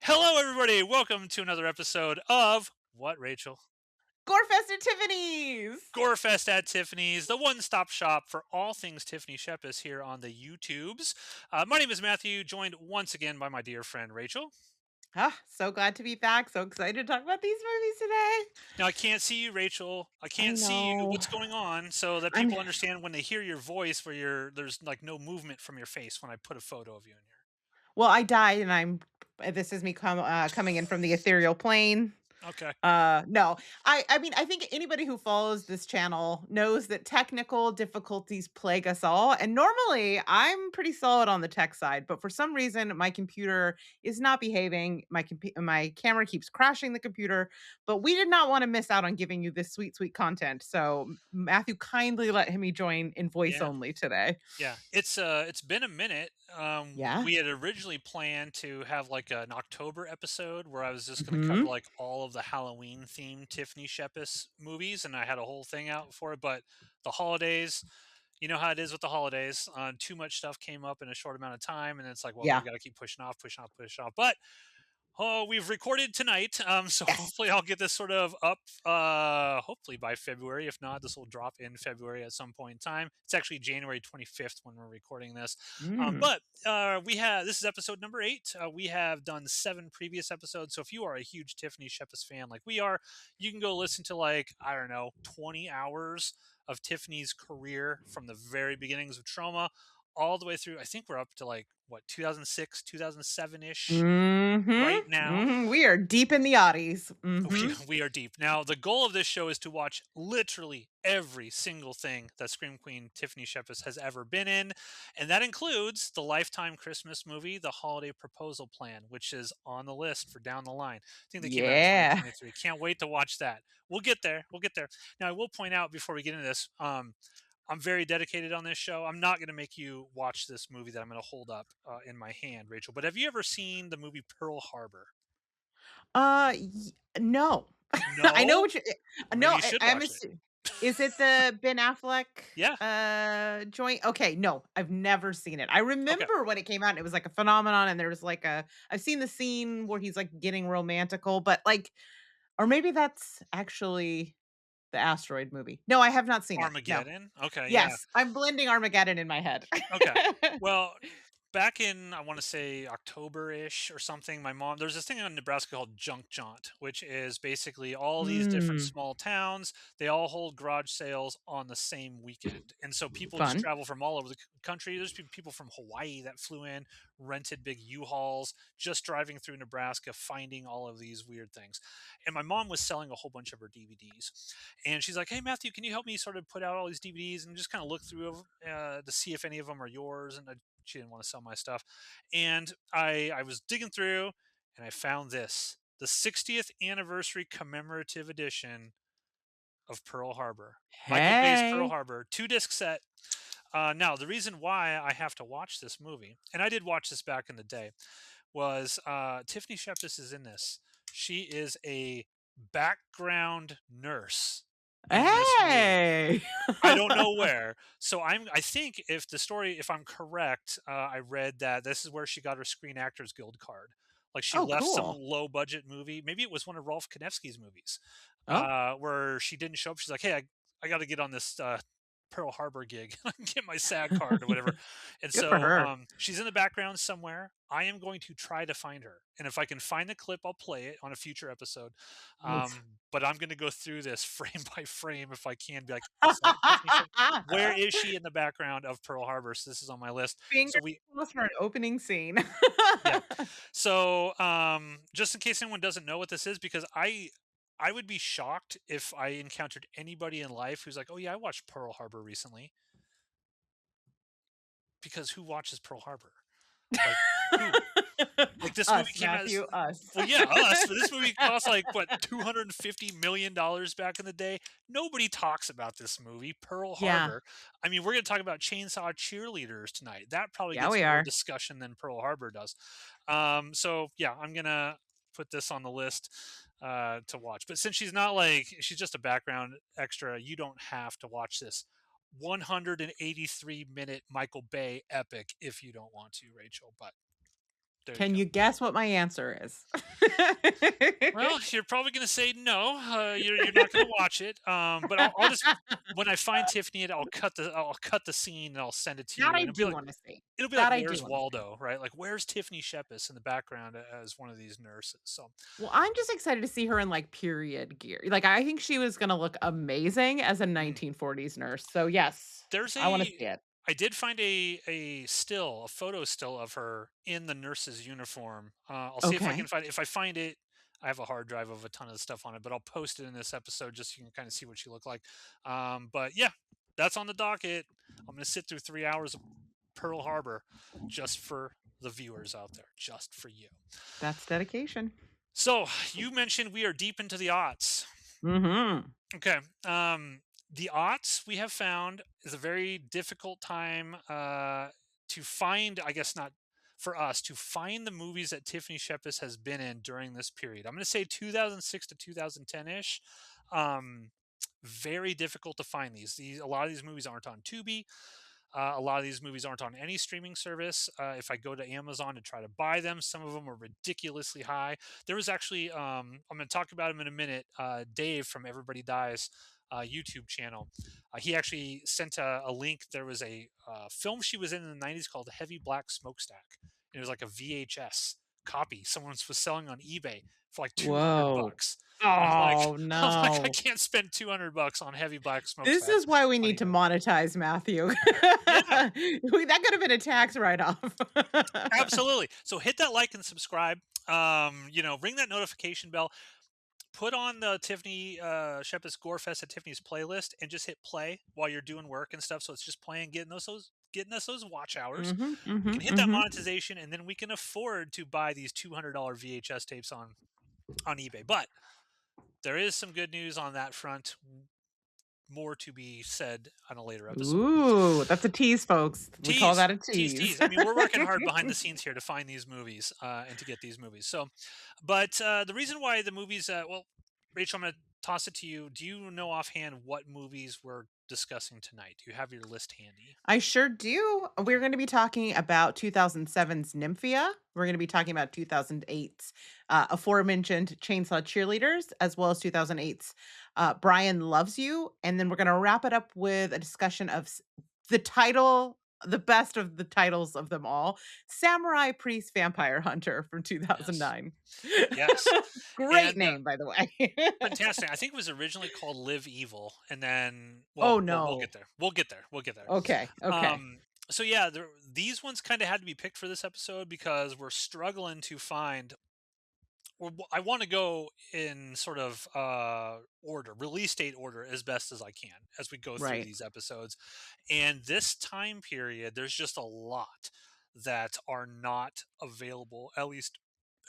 Hello, everybody. Welcome to another episode of what, Rachel? GOREFEST at Tiffany's! GOREFEST at Tiffany's, the one-stop shop for all things Tiffany Shepis here on the YouTubes. My name is Matthew, joined once again by my dear friend Rachel. So glad to be back. So excited to talk about these movies today. Now, I can't see you, Rachel. I I can't see you. know. What's going on? So that I'm people understand when they hear your voice, where there's like no movement from your face when I put a photo of you in here. well, I died and this is me coming in from the ethereal plane. Okay. No. I mean, I think anybody who follows this channel knows that technical difficulties plague us all, and normally, I'm pretty solid on the tech side, but for some reason, my computer is not behaving. My camera keeps crashing the computer, but we did not wanna miss out on giving you this sweet, sweet content, so Matthew kindly let me join in voice Yeah. only today. Yeah, it's been a minute. Yeah. We had originally planned to have like an October episode where I was just going to cover Mhm. like all of the Halloween themed Tiffany Shepis movies, and I had a whole thing out for it. But the holidays, you know how it is with the holidays. Too much stuff came up in a short amount of time, and it's like, well, we Yeah. got to keep pushing off, pushing off, pushing off. But oh, we've recorded tonight, so Yes. hopefully I'll get this sort of up, hopefully by February. If not, this will drop in February at some point in time. It's actually January 25th when we're recording this. Mm. But we have this is episode number 8. We have done 7 previous episodes. So if you are a huge Tiffany Shepis fan like we are, you can go listen to like I don't know 20 hours of Tiffany's career from the very beginnings of Trauma all the way through. I think we're up to like what 2006, 2007 ish Mhm. right now. Mhm. We are deep in the oddies. We, Mhm. we are deep. Now, the goal of this show is to watch literally every single thing that Scream Queen Tiffany Shepis has ever been in. And that includes the Lifetime Christmas movie, The Holiday Proposal Plan, which is on the list for down the line. I think they came out in Yeah. 2023. Can't wait to watch that. We'll get there. We'll get there. Now, I will point out before we get into this, I'm very dedicated on this show. I'm not going to make you watch this movie that I'm going to hold up in my hand, Rachel. But have you ever seen the movie Pearl Harbor? No. I know No? what you Maybe no, you should I'm watch it. assu is it the Ben Affleck, Yeah. joint? Okay, no, I've never seen it. I Okay. remember when it came out, and it was like a phenomenon, and there was like I've seen the scene where he's, like, getting romantical, but, like or maybe that's actually the asteroid movie. No, I have not seen it. No. Armageddon? Okay, yeah. Yes, I'm blending Armageddon in my head. Okay. Well, back in I want to say October-ish or something, my mom there's this thing in Nebraska called Junk Jaunt, which is basically all these different Mm, small towns. They all hold garage sales on the same weekend. And so people just fun. travel from all over the country. There's people from Hawaii that flew in, rented big U-Hauls, just driving through Nebraska, finding all of these weird things. And my mom was selling a whole bunch of her DVDs. And she's like, "Hey Matthew, can you help me sort of put out all these DVDs and just kind of look through to see if any of them are yours?" And she didn't want to sell my stuff. And I was digging through and I found this, the 60th anniversary commemorative edition of Pearl Harbor. Michael Bay's Pearl Hey. Harbor, 2 disc set. Now, the reason why I have to watch this movie, and I did watch this back in the day, was Tiffany Shepis is in this. She is a background nurse in this movie. Hey. I don't know where. So I think if the story if I'm correct, I read that this is where she got her Screen Actors Guild card. Like she Oh, left some cool. low budget movie. Maybe it was one of Rolf Konevsky's movies, Oh, where she didn't show up. She's like, "Hey, I got to get on this Pearl Harbor gig, get my SAG card or whatever." And good for so her. she's in the background somewhere. I am going to try to find her, and if I can find the clip, I'll play it on a future episode. Oof. But I'm going to go through this frame by frame if I can. Be like, is that Tiffany Shepard? Where is she in the background of Pearl Harbor? So this is on my list. Fingers So we, crossed for an opening scene. yeah. So just in case anyone doesn't know what this is, because I would be shocked if I encountered anybody in life who's like, "Oh yeah, I watched Pearl Harbor recently." Because who watches Pearl Harbor? Like who? Like this movie Us, came out. Matthew, us. Well, yeah, us. But this movie cost like what $250 million back in the day. Nobody talks about this movie, Pearl Yeah. Harbor. I mean, we're going to talk about Chainsaw Cheerleaders tonight. That probably Yeah, gets we more are. discussion than Pearl Harbor does. So yeah, I'm gonna put this on the list to watch. But since she's not like she's just a background extra, you don't have to watch this 183-minute Michael Bay epic if you don't want to, Rachel. But There you Can go. you guess what my answer is? Well, you're probably gonna say no. You're not gonna watch it. But I'll just when I find Tiffany, I'll cut the scene and I'll send it to That you, I and do wanna see. it'll be like That I do Where's wanna see. Waldo, right? Like Where's Tiffany Shepis in the background as one of these nurses. So Well, I'm just excited to see her in, like, period gear. Like, I think she was gonna look amazing as a mm. 1940s nurse. So, yes, there's I wanna a see it. I did find a photo still of her in the nurse's uniform. I'll see if I can Okay. find it. If I find it, I have a hard drive of a ton of stuff on it, but I'll post it in this episode just so you can kind of see what she looked like. But yeah, that's on the docket. I'm gonna sit through 3 hours of Pearl Harbor just for the viewers out there, just for you. That's dedication. So you mentioned we are deep into the aughts. Mhm. Okay. The aughts we have found is a very difficult time to find, I guess not for us, to find the movies that Tiffany Shepis has been in during this period. I'm going to say 2006 to 2010 ish. Um, very difficult to find these. A lot of these movies aren't on Tubi. A lot of these movies aren't on any streaming service. If I go to Amazon to try to buy them, some of them are ridiculously high. There was actually, I'm going to talk about him in a minute. Dave from Everybody Dies YouTube channel. He actually sent a link. There was a film she was in the '90s called Heavy Black Smokestack. It was like a VHS copy someone was selling on eBay for like 200 Whoa. bucks. And Oh, I'm like, I no. can't spend 200 bucks on Heavy Black This Smokestack is why we on need to eBay. monetize Matthew. Yeah, That could have been a tax write-off. absolutely. So hit that like and subscribe. Ring that notification bell. Put on the Tiffany Shepis Gorefest at Tiffany's playlist and just hit play while you're doing work and stuff. So it's just playing, getting us those watch hours. Mhm, We mhm, can hit that mhm. monetization, and then we can afford to buy these $200 VHS tapes on eBay. But there is some good news on that front. More to be said on a later episode. Ooh, that's a tease, folks. We call Tease, that a tease, tease. tease. I mean, we're working hard behind the scenes here to find these movies and to get these movies. So, but the reason why the movies, well, Rachel, I'm going to toss it to you. Do you know offhand what movies we're discussing tonight? Do you have your list handy? I sure do. We're gonna be talking about 2007's NYMPHA. We're gonna be talking about 2008's, aforementioned Chainsaw Cheerleaders, as well as 2008's, Bryan Loves You, and then we're gonna wrap it up with a discussion of the title the best of the titles of them all, Samurai Priest Vampire Hunter from Yes. 2009. Yes. Great And name, by the way. fantastic. I think it was originally called Live Evil. And then, Oh, well, we'll get no. there. We'll get there. We'll get there. Okay, okay. Um, so yeah, these ones kind of had to be picked for this episode because we're struggling to find I want to go in sort of order, release date order as best as I can as we go through Right. these episodes. And this time period, there's just a lot that are not available, at least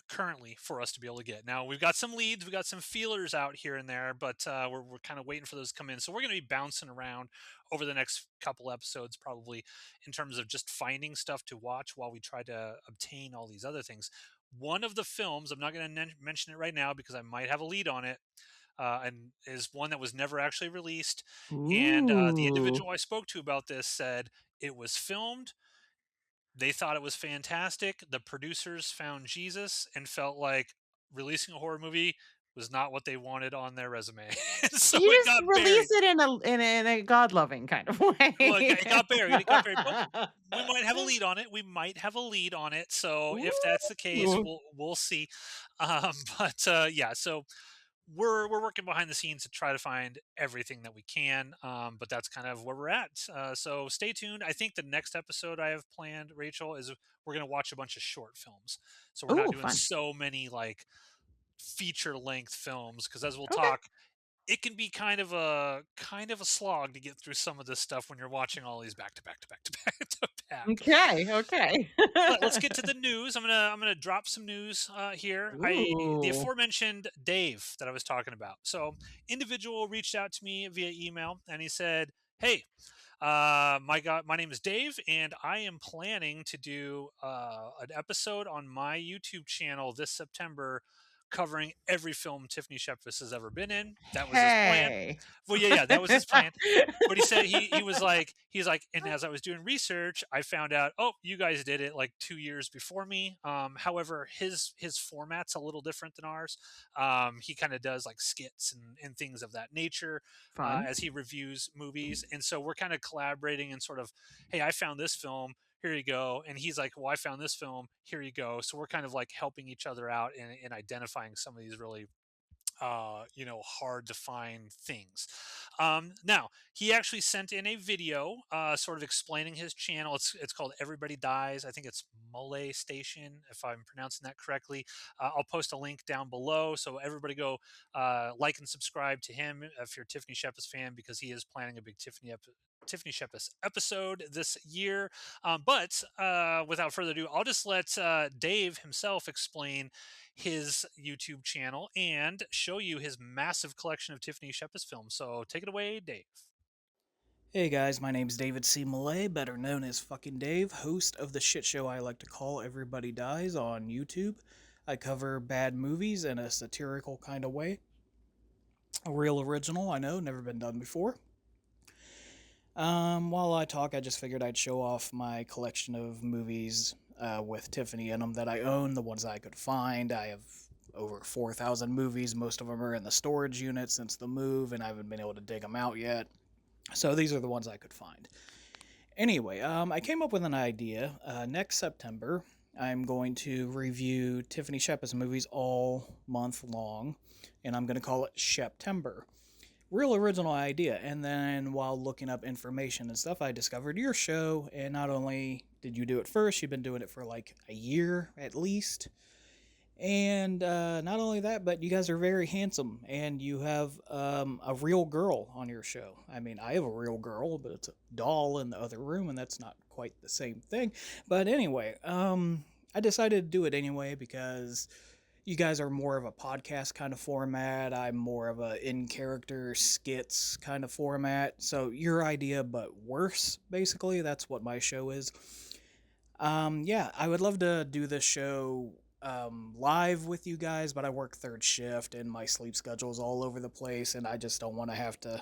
currently, for us to be able to get. Now we've got some leads, we've got some feelers out here and there, but we're kind of waiting for those to come in. So we're going to be bouncing around over the next couple episodes, probably in terms of just finding stuff to watch while we try to obtain all these other things. One of the films, I'm not going to mention it right now because I might have a lead on it, and is one that was never actually released. And the Ooh. individual I spoke to about this said it was filmed, they thought it was fantastic. The producers found Jesus and felt like releasing a horror movie was not what they wanted on their resume. So You it just got release buried. it in a God-loving kind of Well, way. it got buried. It got buried. But we might have a lead on it. We might have a lead on it. So if that's the case, Ooh. we'll see. But yeah, so we're working behind the scenes to try to find everything that we can. But that's kind of where we're at. So stay tuned. I think the next episode I have planned, Rachel, is we're gonna watch a bunch of short films. So we're not Ooh, doing fun. so many like feature length films because as we'll Okay, talk, it can be kind of a slog to get through some of this stuff when you're watching all these back to back to back to back to back. okay, okay. But let's get to the news. I'm gonna drop some news here. The Ooh. aforementioned Dave that I was talking about. So individual reached out to me via email and he said, "Hey, my name is Dave, and I am planning to do an episode on my YouTube channel this September covering every film Tiffany Shepis has ever been in. That was his plan. Hey. Well, yeah, that was his plan. But he said he was like he's like, and as I was doing research, I found out, oh, you guys did it like 2 years before me. However, his format's a little different than ours. He kind of does like skits and things of that nature Fun. as he reviews movies, and so we're kind of collaborating and sort of, hey, I found this film. Here you go. And he's like, well, I found this film. Here you go. So we're kind of like helping each other out in identifying some of these really hard to find things. Now he actually sent in a video, sort of explaining his channel. It's called Everybody Dies. I think it's Mole Station, if I'm pronouncing that correctly. I'll post a link down below, so everybody go like and subscribe to him if you're a Tiffany Shepis fan, because he is planning a big Tiffany Shepis episode this year. But without further ado, I'll just let Dave himself explain his YouTube channel and show you his massive collection of Tiffany Shepis films. So take it away, Dave. Hey guys, my name's David C. Millay, better known as fucking Dave, host of the shit show I like to call Everybody Dies on YouTube. I cover bad movies in a satirical kind of way. A real original, I know, never been done before. While I talk, I just figured I'd show off my collection of movies with Tiffany in them that I own, the ones I could find. I have over 4,000 movies. Most of them are in the storage unit since the move, and I haven't been able to dig them out yet. So these are the ones I could find. Anyway, I came up with an idea. Next September, I'm going to review Tiffany Shepis movies all month long, and I'm going to call it Sheptember. Real original idea. And then while looking up information and stuff, I discovered your show, and not only did you do it first, you've been doing it for like a year at least. And not only that, but you guys are very handsome, and you have a real girl on your show. I mean, I have a real girl, but it's a doll in the other room, and that's not quite the same thing. But anyway, I decided to do it anyway because you guys are more of a podcast kind of format. I'm more of a in-character skits kind of format. So your idea, but worse, basically. That's what my show is. Yeah, I would love to do this show live with you guys, but I work third shift and my sleep schedule is all over the place, and I just don't want to have to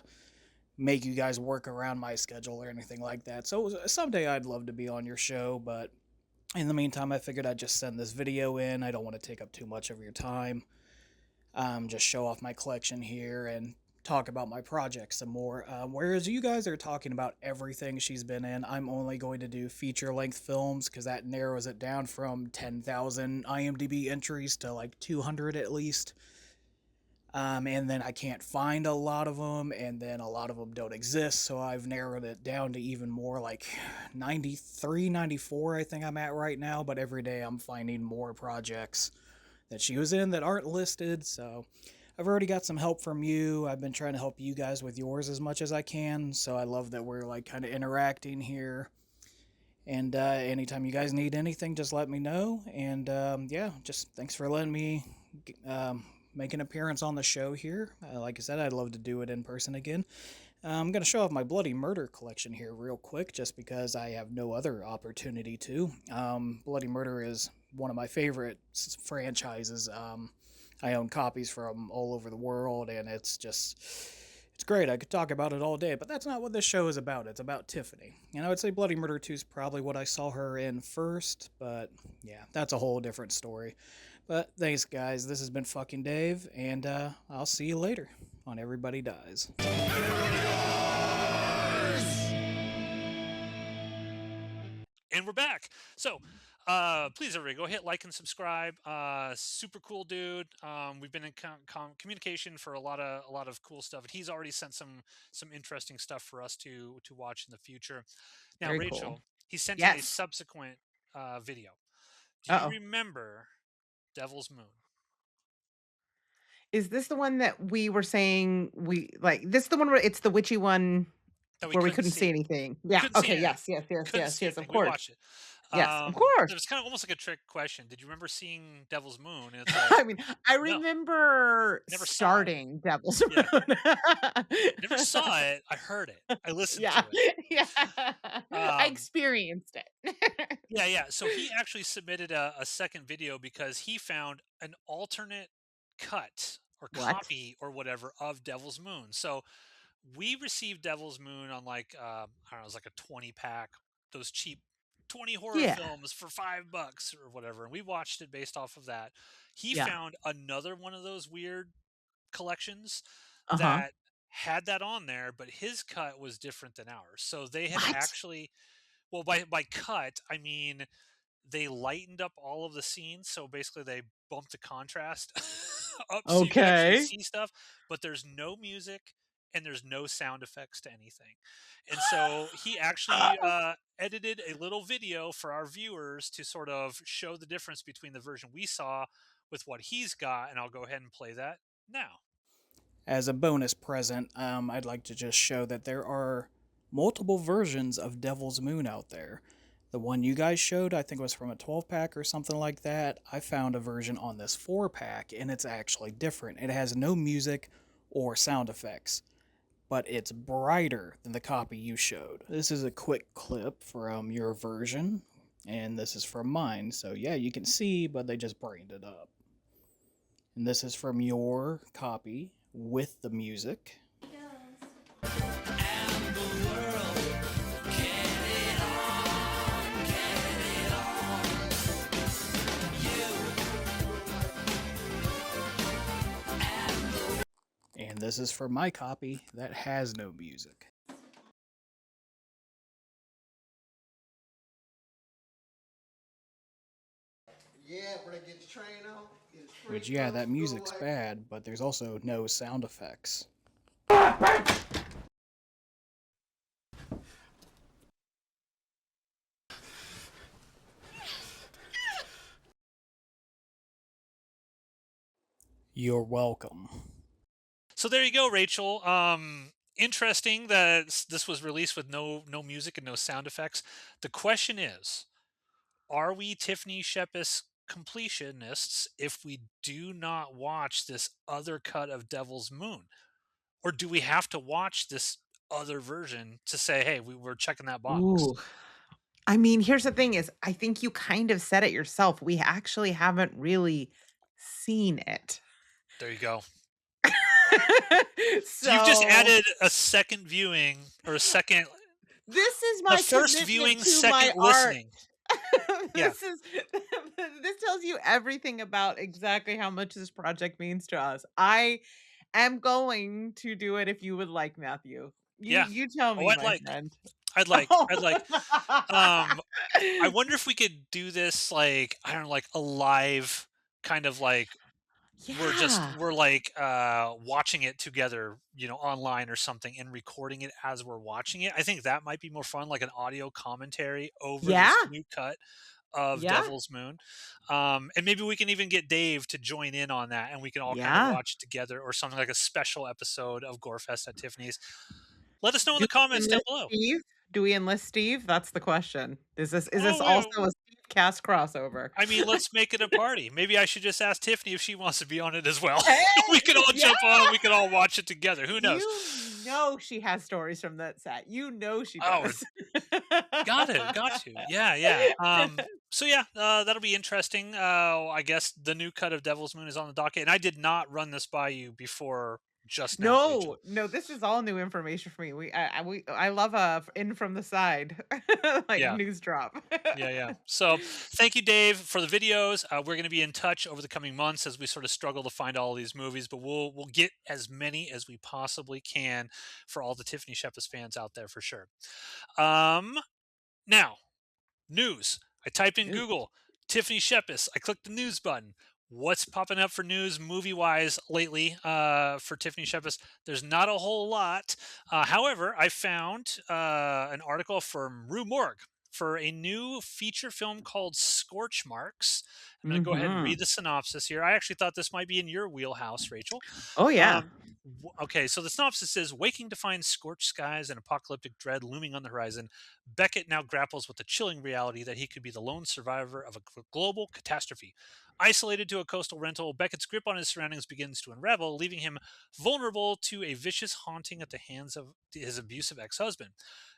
make you guys work around my schedule or anything like that. So someday I'd love to be on your show, but in the meantime, I figured I'd just send this video in. I don't want to take up too much of your time. Just show off my collection here and talk about my projects some more. Whereas you guys are talking about everything she's been in, I'm only going to do feature-length films because that narrows it down from 10,000 IMDb entries to like 200 at least. And then I can't find a lot of them, and then a lot of them don't exist, so I've narrowed it down to even more, like 93, 94 I think I'm at right now, but every day I'm finding more projects that she was in that aren't listed, so I've already got some help from you. I've been trying to help you guys with yours as much as I can, so I love that we're like kind of interacting here. And anytime you guys need anything, just let me know. And yeah, just thanks for letting me make an appearance on the show here. Like I said, I'd love to do it in person again. I'm going to show off my Bloody Murder collection here real quick, just because I have no other opportunity to. Bloody Murder is one of my favorite franchises. I own copies from all over the world, and it's great. I could talk about it all day, but that's not what this show is about. It's about Tiffany. And I would say Bloody Murder 2 is probably what I saw her in first, but yeah, that's a whole different story. But thanks, guys. This has been fucking Dave, and I'll see you later on Everybody Dies. And we're back. So please, everybody, go hit like and subscribe. Super cool dude. We've been in communication for a lot of cool stuff, and he's already sent some interesting stuff for us to watch in the future. Now, Very Rachel, cool. he sent in a Yes. subsequent video. Do you Uh-oh. remember Devil's Moon? Is this the one that we were saying this is the one where it's the witchy one That we where we couldn't couldn't see see. anything? We Yeah. couldn't see Okay. anything. Yes. Yes. Yes. Couldn't Yes. see Yes. Of anything. We course. watched it. Yes. Of course. It was kind of almost like a trick question. Did you remember seeing Devil's Moon? And it's like, I mean, I no, remember never saw it. starting Devil's Yeah, Moon. never saw it. I heard it. I listened Yeah. to it. Yeah. I Um, experienced it. yeah, yeah. So he actually submitted a second video because he found an alternate cut or What? copy or whatever of Devil's Moon. So we received Devil's Moon on like I don't know, it was like a 20 pack, those cheap 20 horror Yeah. films for $5 or whatever, and we watched it based off of that. He Yeah. found another one of those weird collections Uh-huh. that had that on there, but his cut was different than ours. So they had What? actually, well, by cut, I mean they lightened up all of the scenes. So basically, they bumped the contrast up so you could actually Okay. see stuff, but there's no music and there's no sound effects to anything. And so he actually edited a little video for our viewers to sort of show the difference between the version we saw with what he's got. And I'll go ahead and play that now. As a bonus present, I'd like to just show that there are multiple versions of Devil's Moon out there. The one you guys showed, I think, was from a 12 pack or something like that. I found a version on this 4 pack, and it's actually different. It has no music or sound effects, but it's brighter than the copy you showed. This is a quick clip from your version, and this is from mine. So, yeah, you can see, but they just brightened it up. And this is from your copy with the music. And this is for my copy that has no music. Yeah, but I get the train on. Which, yeah, that music's bad, but there's also no sound effects. You're welcome. So there you go, Rachel. Interesting that this was released with no music and no sound effects. The question is, are we Tiffany Shepis completionists if we do not watch this other cut of Devil's Moon? Or do we have to watch this other version to say, hey, we were checking that box? Ooh. I mean, here's the thing is I think you kind of said it yourself. We actually haven't really seen it. There you go. So you've just So added a second viewing or this is a my first commitment viewing, to second my art. listening. Yeah. This tells you everything about exactly how much this project means to us. I am going to do it if you would like, Matthew. You Yeah. you tell Oh, me, my friend. I'd like. Oh. I'd like. Um, I wonder if we could do this like, I don't know, like a live kind of like Yeah. we're like watching it together, online or something and recording it as we're watching it. I think that might be more fun, like an audio commentary over Yeah. this new cut of Yeah. Devil's Moon. And maybe we can even get Dave to join in on that and we can all kind of Yeah. watch it together or something like a special episode of Gorefest at Tiffany's. Let us know in Do the we comments down enlist below. Steve? Do we enlist Steve? That's the question. Is this Oh, also a Steve cast crossover? I mean, let's make it a party. Maybe I should just ask Tiffany if she wants to be on it as well. Hey, We could all yeah. jump on. We could all watch it together. Who knows? You know she has stories from that set. You know she Oh, does. got to. Yeah, yeah. So yeah, that'll be interesting. I guess the new cut of Devil's Moon is on the docket, and I did not run this by you before just now, No, Rachel. no, this is all new information for me. I love a in from the side, like Yeah. news drop. Yeah, yeah. So thank you, Dave, for the videos. We're going to be in touch over the coming months as we sort of struggle to find all of these movies, but we'll get as many as we possibly can for all the Tiffany Shepis fans out there for sure. Now, news. I typed in Ooh. Google Tiffany Shepis. I clicked the news button. What's popping up for news movie wise lately for Tiffany Shepis? There's not a whole lot. However, I found an article from Rue Morgue for a new feature film called Scorch Marks. I'm going to go ahead and read Mhm. the synopsis here. I actually thought this might be in your wheelhouse, Rachel. Oh, yeah. Um, okay, so the synopsis is waking to find scorched skies and apocalyptic dread looming on the horizon. Beckett now grapples with the chilling reality that he could be the lone survivor of a global catastrophe. Isolated to a coastal rental, Beckett's grip on his surroundings begins to unravel, leaving him vulnerable to a vicious haunting at the hands of his abusive ex husband,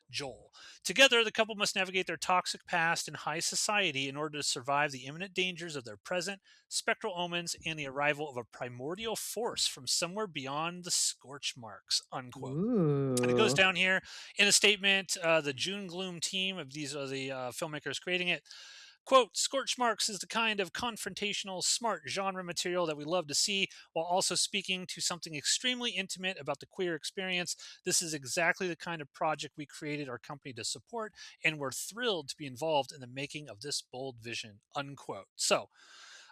Joel. Together, the couple must navigate their toxic past in high society in order to survive the imminent dangers of their present, spectral omens, and the arrival of a primordial force from somewhere beyond the scorch marks. Unquote. And it goes Ooh. down here in a statement. The June Gloom team of these are the filmmakers creating it. Quote, Scorch Marks is the kind of confrontational, smart genre material that we love to see while also speaking to something extremely intimate about the queer experience. This is exactly the kind of project we created our company to support, and we're thrilled to be involved in the making of this bold vision, unquote. So,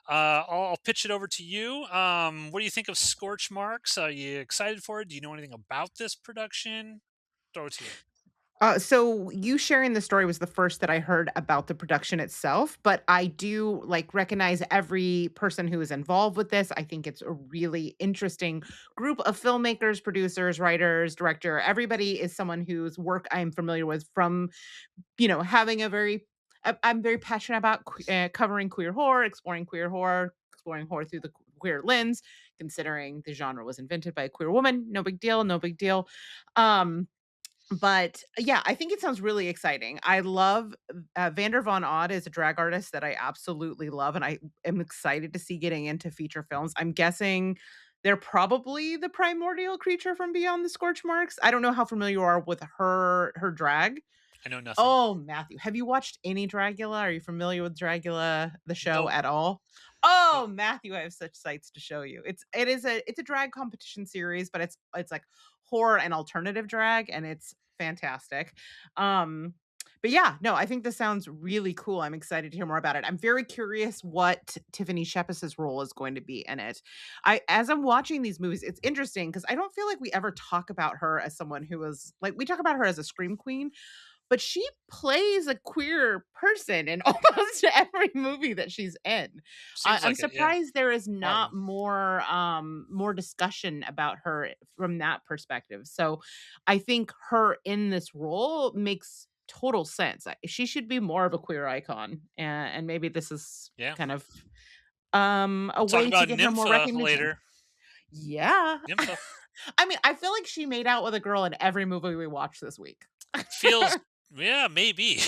I'll pitch it over to you. What do you think of Scorch Marks? Are you excited for it? Do you know anything about this production? Throw it to you. So you sharing the story was the first that I heard about the production itself, but I do like recognize every person who is involved with this. I think it's a really interesting group of filmmakers, producers, writers, director. Everybody is someone whose work I'm familiar with from, having a very I'm very passionate about covering queer horror, exploring horror through the queer lens, considering the genre was invented by a queer woman. No big deal, no big deal. Um but yeah, I think it sounds really exciting. I love Vander Von Odd is a drag artist that I absolutely love, and I am excited to see getting into feature films. I'm guessing they're probably the primordial creature from Beyond the Scorch Marks. I don't know how familiar you are with her drag. I know nothing. Oh, Matthew, have you watched any Dragula? Are you familiar with Dragula, the show, Nope. at all? Nope. Oh, Matthew, I have such sights to show you. It's a drag competition series, but it's like horror and alternative drag, and it's fantastic. Um, but yeah, no, I think this sounds really cool. I'm excited to hear more about it. I'm very curious what Tiffany Shepis's role is going to be in it. As I'm watching these movies, it's interesting because I don't feel like we ever talk about her as someone who is like we talk about her as a scream queen, but she plays a queer person in almost every movie that she's in. Seems I'm like it. Yeah. surprised there is A lot of them. not more discussion about her from that perspective. So, I think her in this role makes total sense. She should be more of a queer icon, and maybe this is Yeah. kind of, a We'll talk way to about get her more NYMPHA recognition. later. Yeah. NYMPHA I mean, I feel like she made out with a girl in every movie we watched this week. feels, yeah, maybe.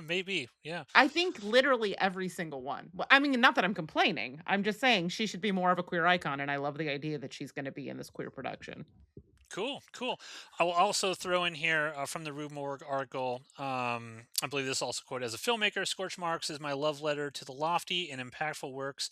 Maybe. Yeah. I think literally every single one. Well, I mean, not that I'm complaining. I'm just saying she should be more of a queer icon, and I love the idea that she's gonna be in this queer production. Cool, cool. I will also throw in here from the Rue Morgue article. I believe this also quote as a filmmaker, Scorch Marks is my love letter to the lofty and impactful works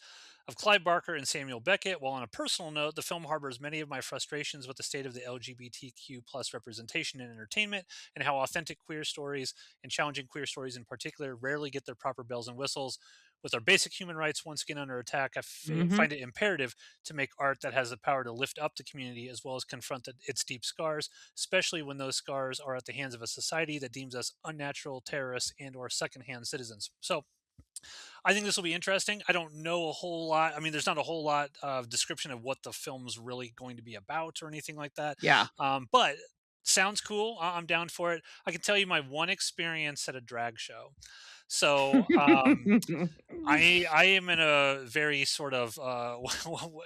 of Clive Barker and Samuel Beckett. While on a personal note, the film harbors many of my frustrations with the state of the LGBTQ plus representation in entertainment and how authentic queer stories and challenging queer stories in particular rarely get their proper bells and whistles. With our basic human rights once again under attack, Mhm. find it imperative to make art that has the power to lift up the community as well as confront its deep scars, especially when those scars are at the hands of a society that deems us unnatural terrorists and or secondhand citizens. So I think this will be interesting. I don't know a whole lot. I mean, there's not a whole lot of description of what the film's really going to be about or anything like that. Yeah. But sounds cool. I'm down for it. I can tell you my one experience at a drag show. So I am in a very sort of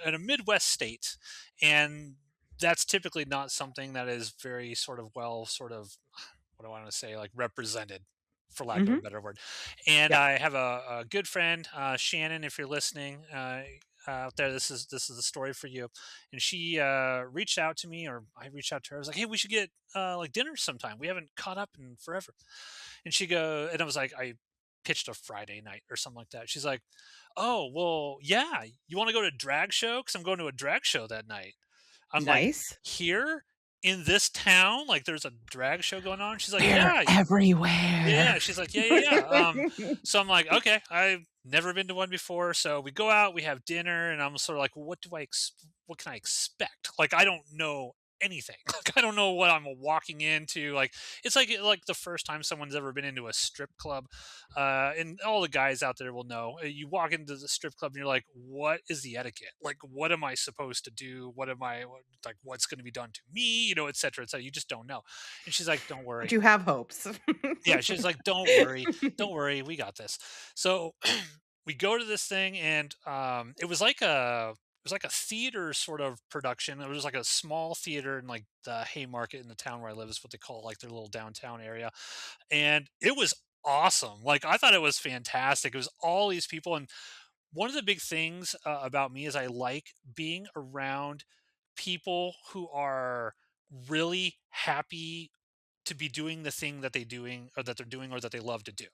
in a Midwest state, and that's typically not something that is very sort of well sort of what do I want to say like represented, for lack of a Mhm. better word. And Yeah. I have a good friend, Shannon, if you're listening. Out there, this is a story for you. And she reached out to me, or I reached out to her. I was like, "Hey, we should get like dinner sometime. We haven't caught up in forever." And I was like, I pitched a Friday night or something like that. She's like, "Oh, well, yeah, you want to go to a drag show? Because I'm going to a drag show that night." I'm like, Nice. "Here in this town, like there's a drag show going on?" She's like, They're "Yeah, everywhere. yeah." She's like, "Yeah, yeah, yeah." So I'm like, "Okay, I've never been to one before." So we go out, we have dinner, and I'm sort of like, what can I expect? Like, I don't know anything. Like, I don't know what I'm walking into. Like, it's like the first time someone's ever been into a strip club. And all the guys out there will know. You walk into the strip club and you're like, "What is the etiquette? Like, what am I supposed to do? Like? What's going to be done to me? You know, et cetera, et cetera." You just don't know. And she's like, "Don't But worry." you have hopes. Yeah, she's like, "Don't worry, don't worry, we got this." So we go to this thing, and it was like a theater sort of production. It was like a small theater in like the Haymarket in the town where I live is what they call like their little downtown area, and it was awesome. Like I thought it was fantastic. It was all these people, and one of the big things about me is I like being around people who are really happy to be doing the thing that they're doing or that they love to do,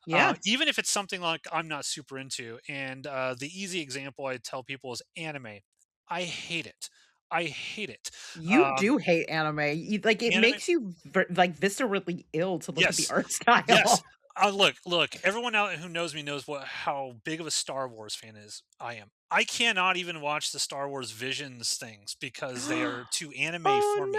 Yeah. even if it's something like I'm not super into. And the easy example I tell people is anime. I hate it. I hate it. You Um, do hate anime. Like, it Anime. makes you like viscerally ill to look at the Yes. art Yes. style. Look. Everyone out who knows me knows how big of a Star Wars fan is I am. I cannot even watch the Star Wars Visions things because they are too anime for me,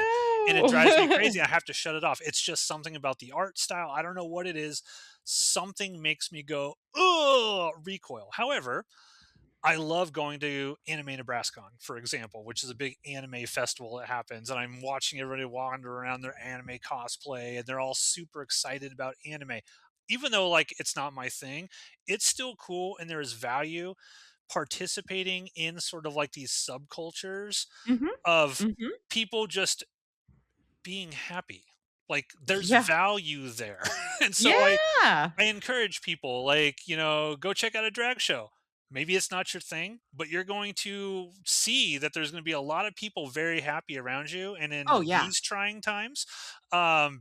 and it drives me Oh, no. crazy. I have to shut it off. It's just something about the art style. I don't know what it is. Something makes me go, ugh, recoil. However, I love going to Anime Nebraska, for example, which is a big anime festival that happens, and I'm watching everybody wander around their anime cosplay, and they're all super excited about anime. Even though like it's not my thing, it's still cool, and there is value participating in sort of like these subcultures Mhm. of Mhm. people just being happy. Like there's Yeah. value there. And so Yeah. I encourage people, like, go check out a drag show. Maybe it's not your thing, but you're going to see that there's going to be a lot of people very happy around you. And Oh, in yeah. these trying times,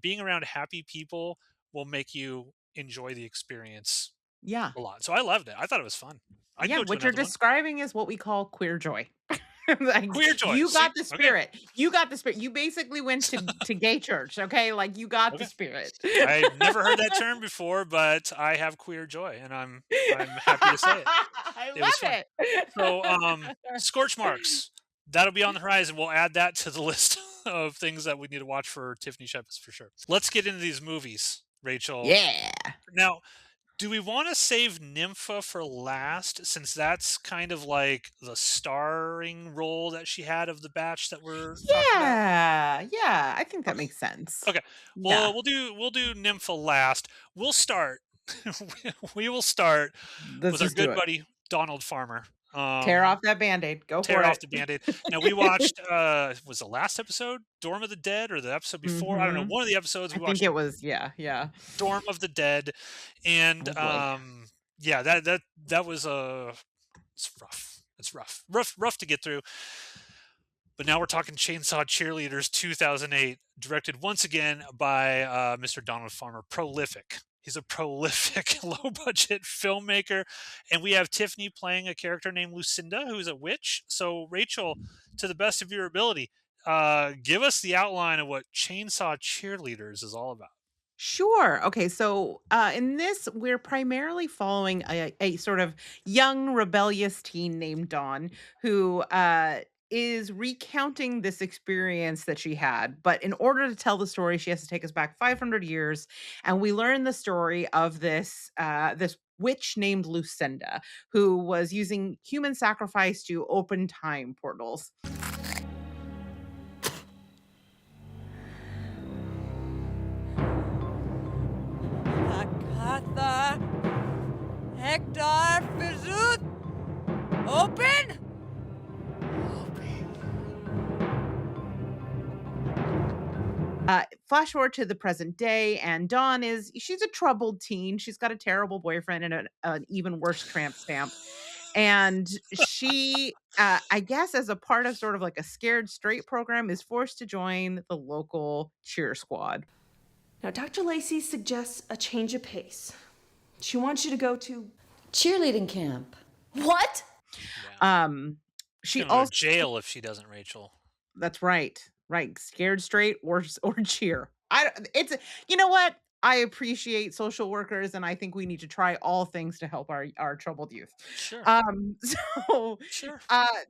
being around happy people will make you enjoy the experience Yeah. a lot. So I loved it. I thought it was fun. I'd Yeah, go to what you're another one. describing is what we call queer joy. Like, Queer joy. you See? got the Okay. spirit. You got the spirit. You basically went to gay church, okay? Like, you got the Okay. spirit. I've never heard that term before, but I have queer joy, and I'm happy to say it. I It was fun. love So, it. scorch marks. That'll be on the horizon. We'll add that to the list of things that we need to watch for Tiffany Shepis for sure. Let's get into these movies, Rachel. Yeah. Now, do we want to save Nympha for last, since that's kind of like the starring role that she had of the batch that we're talking about? Yeah. Yeah, I think that Okay. makes sense. Okay. Yeah. Well, we'll do Nympha last. We'll start. We will start Let's with our just do good it. buddy Donald Farmer. Tear off that Band-Aid. Go for Tear off it. the Band-Aid. Now we watched, was the last episode Dorm of the Dead or the episode before? I don't know. Mhm. One of the episodes I we think watched it was, yeah, yeah. Dorm of the Dead, and Oh, boy. yeah, that was it's rough. It's rough to get through. But now we're talking Chainsaw Cheerleaders 2008, directed once again by Mr. Donald Farmer. Prolific. He's a prolific, low budget filmmaker. And we have Tiffany playing a character named Lucinda, who's a witch. So, Rachel, to the best of your ability, give us the outline of what Chainsaw Cheerleaders is all about. Sure. Okay. So in this, we're primarily following a sort of young, rebellious teen named Dawn who is recounting this experience that she had. But in order to tell the story, she has to take us back 500 years. And we learn the story of this witch named Lucinda, who was using human sacrifice to open time portals. Akatha Hector Fizut Open? Flash forward to the present day, and Dawn she's a troubled teen. She's got a terrible boyfriend and an even worse tramp stamp. And she, I guess, as a part of sort of like a scared straight program, is forced to join the local cheer squad. Now, Dr. Lacey suggests a change of pace. She wants you to go to Cheerleading camp. What? Yeah. She She's gonna go to also jail if she doesn't, Rachel. That's right. Right. Scared straight or cheer. It's you know what? I appreciate social workers and I think we need to try all things to help our troubled youth. Sure. So Sure.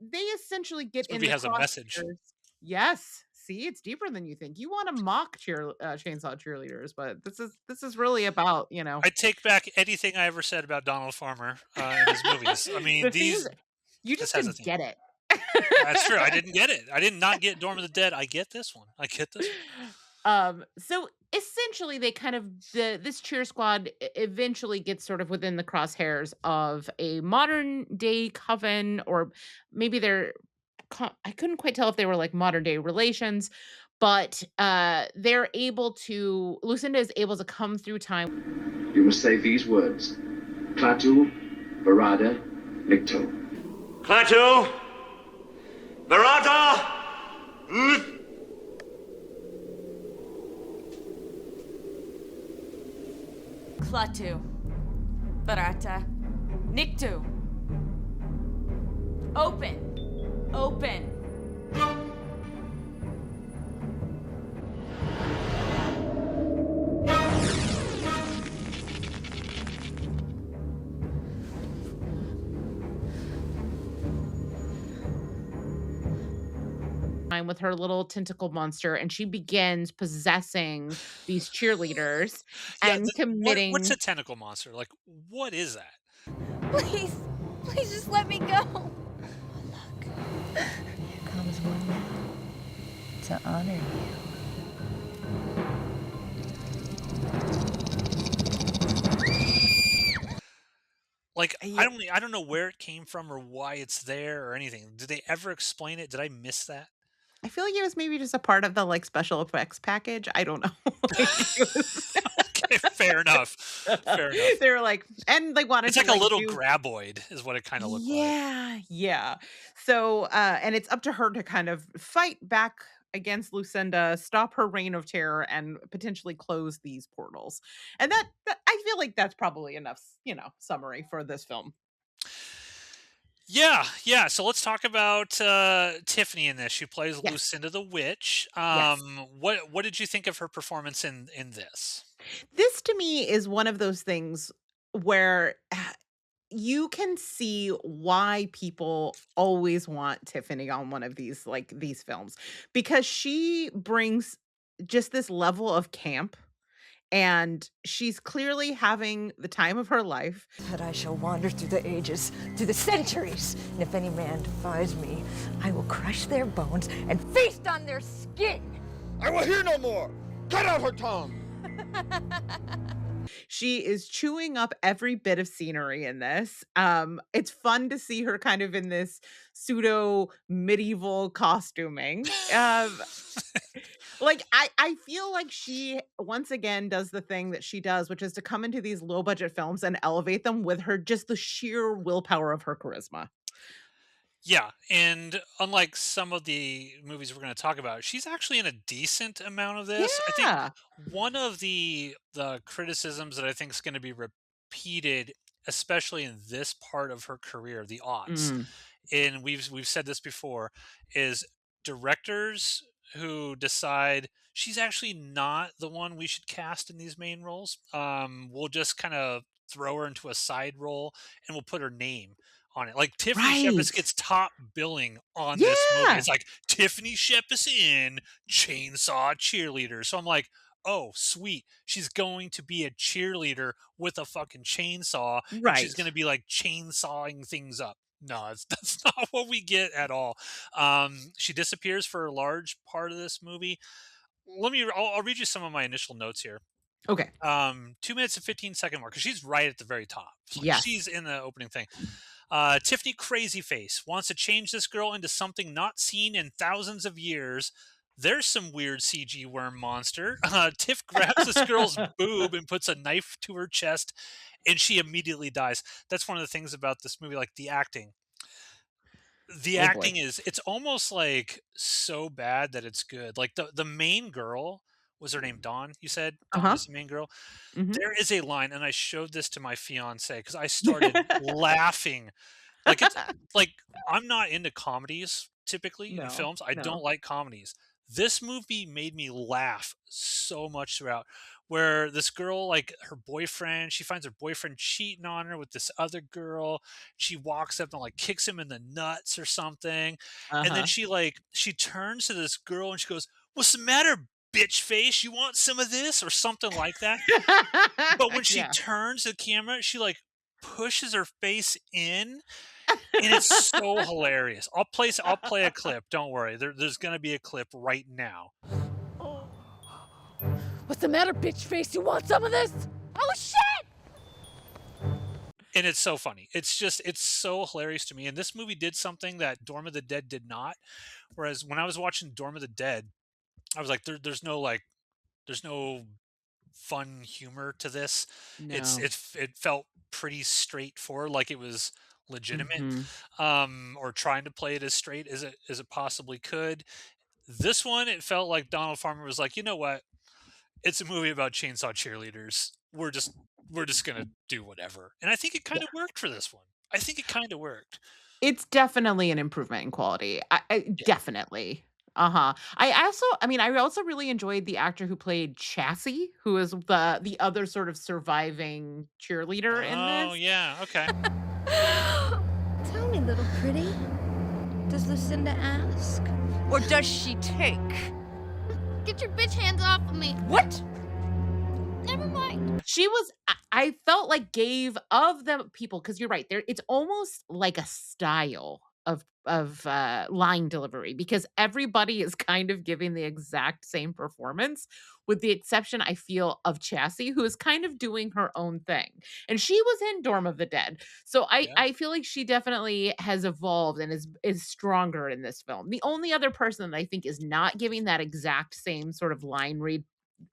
they essentially get This in movie the has a message. crosshairs. Yes. See, it's deeper than you think. You want to mock chainsaw cheerleaders, but this is really about, I take back anything I ever said about Donald Farmer in his movies. I mean, the thing is, you this just has a didn't theme. get it. That's true. I didn't get it. I did not get Dorm of the Dead. I get this one. I get this one. So essentially they kind of this cheer squad eventually gets sort of within the crosshairs of a modern day coven, or maybe I couldn't quite tell if they were like modern day relations, but Lucinda is able to come through time. You must say these words. Klaatu, Barada, Nikto. Klaatu, Barada, Klaatu. Barata. Niktu. Open. Open. With her little tentacle monster, and she begins possessing these cheerleaders and committing. What's a tentacle monster? Like, what is that? Please. Please just let me go. Oh, look. Here comes one now. To honor you. Like, I don't know where it came from or why it's there or anything. Did they ever explain it? Did I miss that? I feel like it was maybe just a part of the like special effects package. I don't know. Okay, fair enough. Fair enough. They were like, and they wanted It's to like a little do. graboid, is what it kind of looked like. Yeah. So, and it's up to her to kind of fight back against Lucinda, stop her reign of terror, and potentially close these portals. And that I feel like that's probably enough, summary for this film. Yeah. So let's talk about Tiffany in this. She plays Yes. Lucinda the Witch. Yes. What did you think of her performance in this? This to me is one of those things where you can see why people always want Tiffany on one of these films, because she brings just this level of camp, and she's clearly having the time of her life. But I shall wander through the ages, through the centuries, and if any man defies me, I will crush their bones and feast on their skin. I will hear no more. Cut out her tongue. She is chewing up every bit of scenery in this. It's fun to see her kind of in this pseudo medieval costuming. Like I feel like she once again does the thing that she does, which is to come into these low budget films and elevate them with her just the sheer willpower of her charisma. Yeah, and unlike some of the movies we're going to talk about, she's actually in a decent amount of this. I think Yeah. one of the criticisms that I think is going to be repeated, especially in this part of her career, the aughts, Mm. and we've said this before, is directors who decide she's actually not the one we should cast in these main roles. We'll just kind of throw her into a side role and we'll put her name on it. Like Tiffany Shepis Right. gets top billing on this movie. Yeah. It's like Tiffany Shepis in Chainsaw Cheerleaders. So I'm like, oh, sweet. She's going to be a cheerleader with a fucking chainsaw, and she's Right. going to be like chainsawing things up. No, that's not what we get at all. She disappears for a large part of this movie. I'll read you some of my initial notes here. Okay. 2 minutes and 15-second mark, because she's right at the very top. Like, Yes. she's in the opening thing. Tiffany Crazyface wants to change this girl into something not seen in thousands of years. There's some weird CG worm monster. Tiff grabs this girl's boob and puts a knife to her chest, and she immediately dies. That's one of the things about this movie, like the acting. The Oh, boy. acting it's almost like so bad that it's good. Like the main girl, was her name Dawn? You said Dawn Uh-huh. is the main girl. Mhm. There is a line, and I showed this to my fiance because I started laughing. Like it's like I'm not into comedies typically in No, films. I no. don't like comedies. This movie made me laugh so much throughout. Where this girl, like her boyfriend, she finds her boyfriend cheating on her with this other girl. She walks up and like kicks him in the nuts or something. And then Uh-huh. she turns to this girl and she goes, "What's the matter, bitch face? You want some of this?" or something like that. But when she Yeah. turns the camera, she like pushes her face in, and it's so hilarious. I'll play a clip. Don't worry. There's gonna be a clip right now. What's the matter, bitch face? You want some of this? Oh, shit! And it's so funny. It's so hilarious to me. And this movie did something that Dorm of the Dead did not. Whereas when I was watching Dorm of the Dead, I was like, there's no fun humor to this. No. It felt pretty straightforward, like it was legitimate, Mhm. or trying to play it as straight as it possibly could. This one, it felt like Donald Farmer was like, you know what? It's a movie about chainsaw cheerleaders. We're just gonna do whatever. And I think it kind Yeah. of worked for this one. I think it kind of worked. It's definitely an improvement in quality. I Yeah. definitely. Uh-huh. I mean, I also really enjoyed the actor who played Chassie, who is the other sort of surviving cheerleader in Oh this. yeah. Okay. Tell me, little pretty, does Lucinda ask? Or does she take? Get your bitch hands off of me. What? Never mind. She was I felt like gave of the people, because you're right, there it's almost like a style of line delivery, because everybody is kind of giving the exact same performance, with the exception, I feel, of Chassie, who is kind of doing her own thing. And she was in Dorm of the Dead. So Yeah. I feel like she definitely has evolved and is stronger in this film. The only other person that I think is not giving that exact same sort of line read,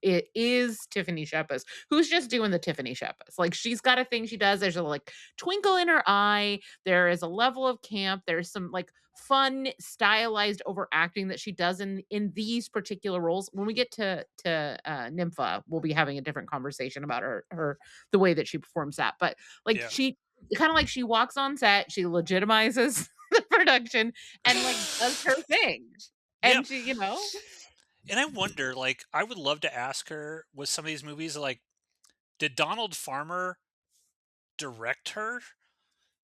it is Tiffany Shepis, who's just doing the Tiffany Shepis. Like, she's got a thing she does. There's a like twinkle in her eye. There is a level of camp. There's some like fun, stylized overacting that she does in these particular roles. When we get to Nympha, we'll be having a different conversation about her the way that she performs that. But like Yeah. she kind of like she walks on set, she legitimizes the production and like does her thing. Yeah. And she. And I wonder, like, I would love to ask her with some of these movies, like, did Donald Farmer direct her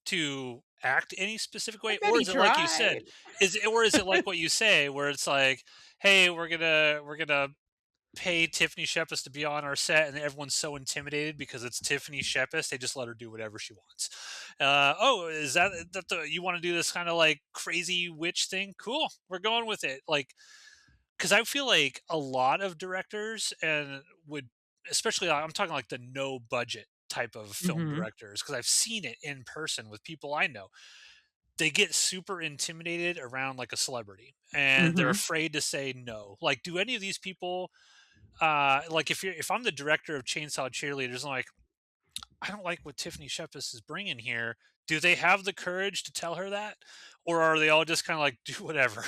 to act any specific I way, bet or he is it like you said? tried. Or is it like what you say, where it's like, hey, we're gonna pay Tiffany Shepis to be on our set, and everyone's so intimidated because it's Tiffany Shepis, they just let her do whatever she wants. Oh, is you want to do this kind of like crazy witch thing? Cool, we're going with it. Like, because I feel like a lot of directors and would, especially I'm talking like the no budget type of film Mhm. directors, because I've seen it in person with people I know. They get super intimidated around like a celebrity, and they're Mhm. afraid to say no. Like, do any of these people, like if I'm the director of Chainsaw Cheerleaders, I'm like, I don't like what Tiffany Shepis is bringing here. Do they have the courage to tell her that, or are they all just kind of like, do whatever?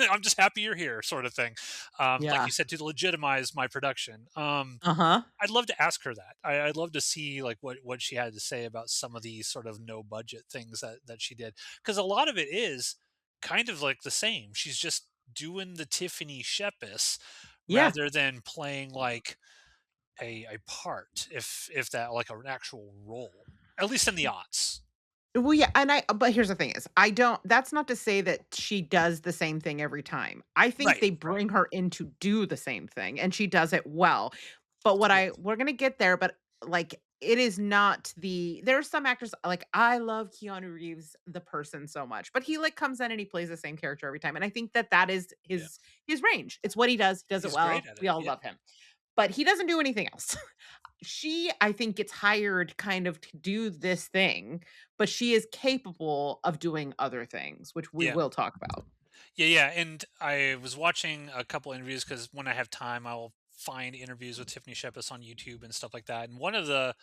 I'm just happy you're here, sort of thing. Like Yeah. you said, to legitimize my production. Uh-huh. I'd love to ask her that. I'd love to see like what she had to say about some of these sort of no budget things that she did, because a lot of it is kind of like the same. She's just doing the Tiffany Shepis Yeah. rather than playing like a part, if that, like an actual role, at least in the aughts. Well, yeah, and but here's the thing is, I don't that's not to say that she does the same thing every time. I think Right, they right. bring her in to do the same thing, and she does it well. But Yes. we're gonna get there, but like it is not there are some actors like I love Keanu Reeves, the person, so much, but he like comes in and he plays the same character every time, and I think that is Yeah. his range. It's what he does. He does it He's great well. at We it. all Yeah. love him, but he doesn't do anything else. She, I think, gets hired kind of to do this thing, but she is capable of doing other things, which we Yeah. will talk about. Yeah, yeah, and I was watching a couple interviews because when I have time, I'll find interviews with Tiffany Shepis on YouTube and stuff like that. And one of the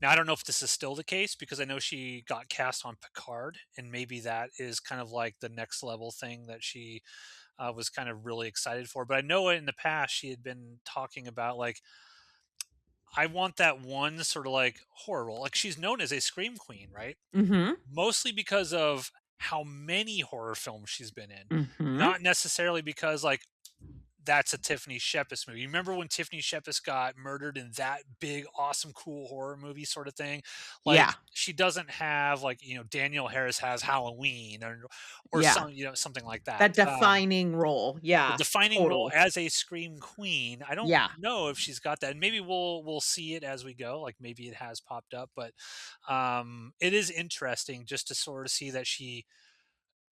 now I don't know if this is still the case, because I know she got cast on Picard, and maybe that is kind of like the next level thing that she was kind of really excited for. But I know in the past she had been talking about like, I want that one sort of like horror role. Like, she's known as a scream queen, right? Mhm. Mostly because of how many horror films she's been in, Mhm. not necessarily because like that's a Tiffany Shepis movie. You remember when Tiffany Shepis got murdered in that big, awesome, cool horror movie sort of thing? Like, Yeah. she doesn't have like, Daniel Harris has Halloween, or Yeah. something like that. That defining role. The Yeah. defining role Totally. as a scream queen, I don't Yeah. know if she's got that. And maybe we'll see it as we go. Like, maybe it has popped up, but it is interesting just to sort of see that she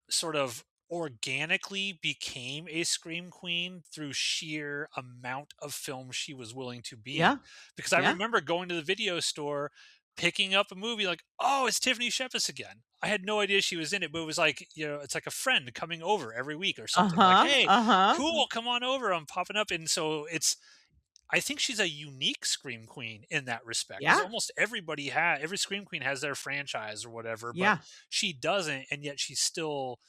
sort of organically became a scream queen through sheer amount of film she was willing to be in. Yeah. Because I Yeah. remember going to the video store, picking up a movie like, oh, it's Tiffany Shepis again. I had no idea she was in it, but it was like, it's like a friend coming over every week or something. Like, Uh-huh. hey, Uh-huh. cool, come on over. I'm popping up. And so I think she's a unique scream queen in that respect, because Yeah. almost every scream queen has their franchise or whatever, but Yeah. she doesn't, and yet she's still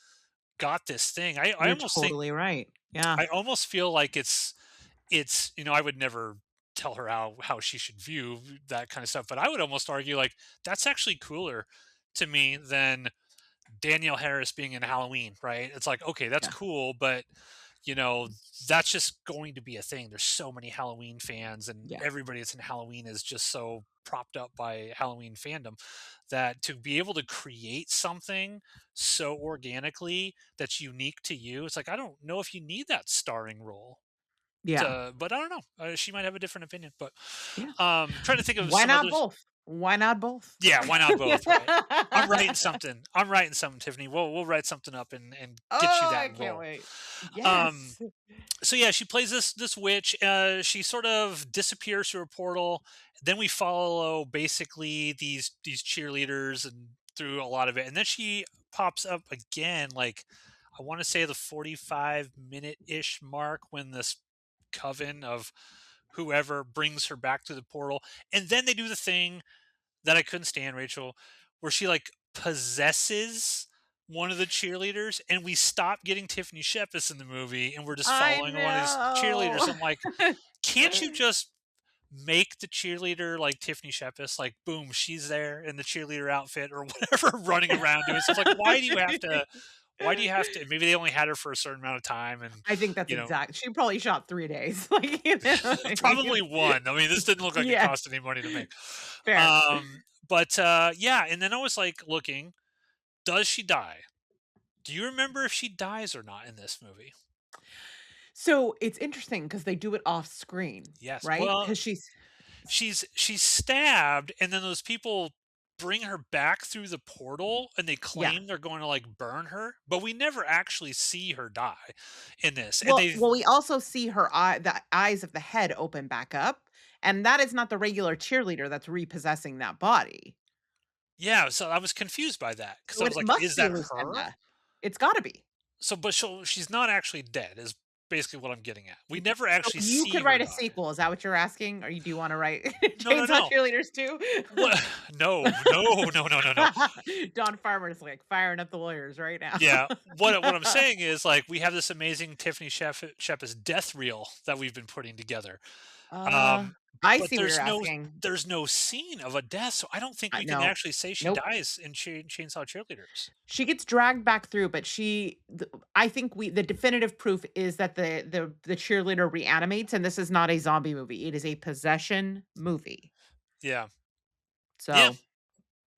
got this thing. I You're almost think totally right. Yeah. I almost feel like it's I would never tell her how she should view that kind of stuff, but I would almost argue like that's actually cooler to me than Danielle Harris being in Halloween, right? It's like, okay, that's Yeah. cool, but you know, that's just going to be a thing. There's so many Halloween fans, and Yeah. everybody that's in Halloween is just so propped up by Halloween fandom that to be able to create something so organically that's unique to you, it's like, I don't know if you need that starring role. Yeah. But I don't know. She might have a different opinion, but Yeah. trying to think of Why some not others. both? Why not both? Yeah, why not both, right? I'm writing something. I'm writing something, Tiffany. We'll write something up and get you Oh, I that can't role. wait. Um, Yes. so yeah, she plays this witch. She sort of disappears through a portal. Then we follow basically these cheerleaders and through a lot of it, and then she pops up again. Like I want to say the 45-minute ish mark when this coven of whoever brings her back to the portal, and then they do the thing that I couldn't stand, Rachel, where she like possesses one of the cheerleaders, and we stop getting Tiffany Shepis in the movie, and we're just I following one of these cheerleaders. know. I'm like, can't you just make the cheerleader like Tiffany Shepis? Like, boom, she's there in the cheerleader outfit or whatever, running around doing stuff. Like, why do you have to? Why do you have to? Maybe they only had her for a certain amount of time, and I think that's you know, exact. She probably shot 3 days. Like, probably one. I mean, this didn't look like it Yeah. cost any money to make. Fair. But yeah, and then I was like looking, does she die? Do you remember if she dies or not in this movie? So it's interesting because they do it off screen, Yes. right? Well, Because she's stabbed, and then those people bring her back through the portal, and they yeah. claim they're going to like burn her, but we never actually see her die in this. And Well, they, well, we also see the eyes of the head open back up, and that is not the regular cheerleader that's repossessing that body. yeah. So I was confused by that because So I was it like, must is be that her? Lucinda. It's got to be. So, but she's not actually dead. Is basically what I'm getting at. We never So actually you see could her write a die. sequel. Is that what you're asking, or do you want to write No, no, Chainsaw no. Cheerleaders too? What? No, no, no, no, no, no. Don Farmer's like firing up the lawyers right now. Yeah, what I'm saying is like we have this amazing Tiffany Shepis death reel that we've been putting together. Uh, Um, I but see what you're asking. there's no scene of a death, so I don't think we can No, actually say she nope. dies in Chainsaw Cheerleaders. She gets dragged back through, but I think the definitive proof is that the cheerleader reanimates, and this is not a zombie movie. It is a possession movie. Yeah, yeah, So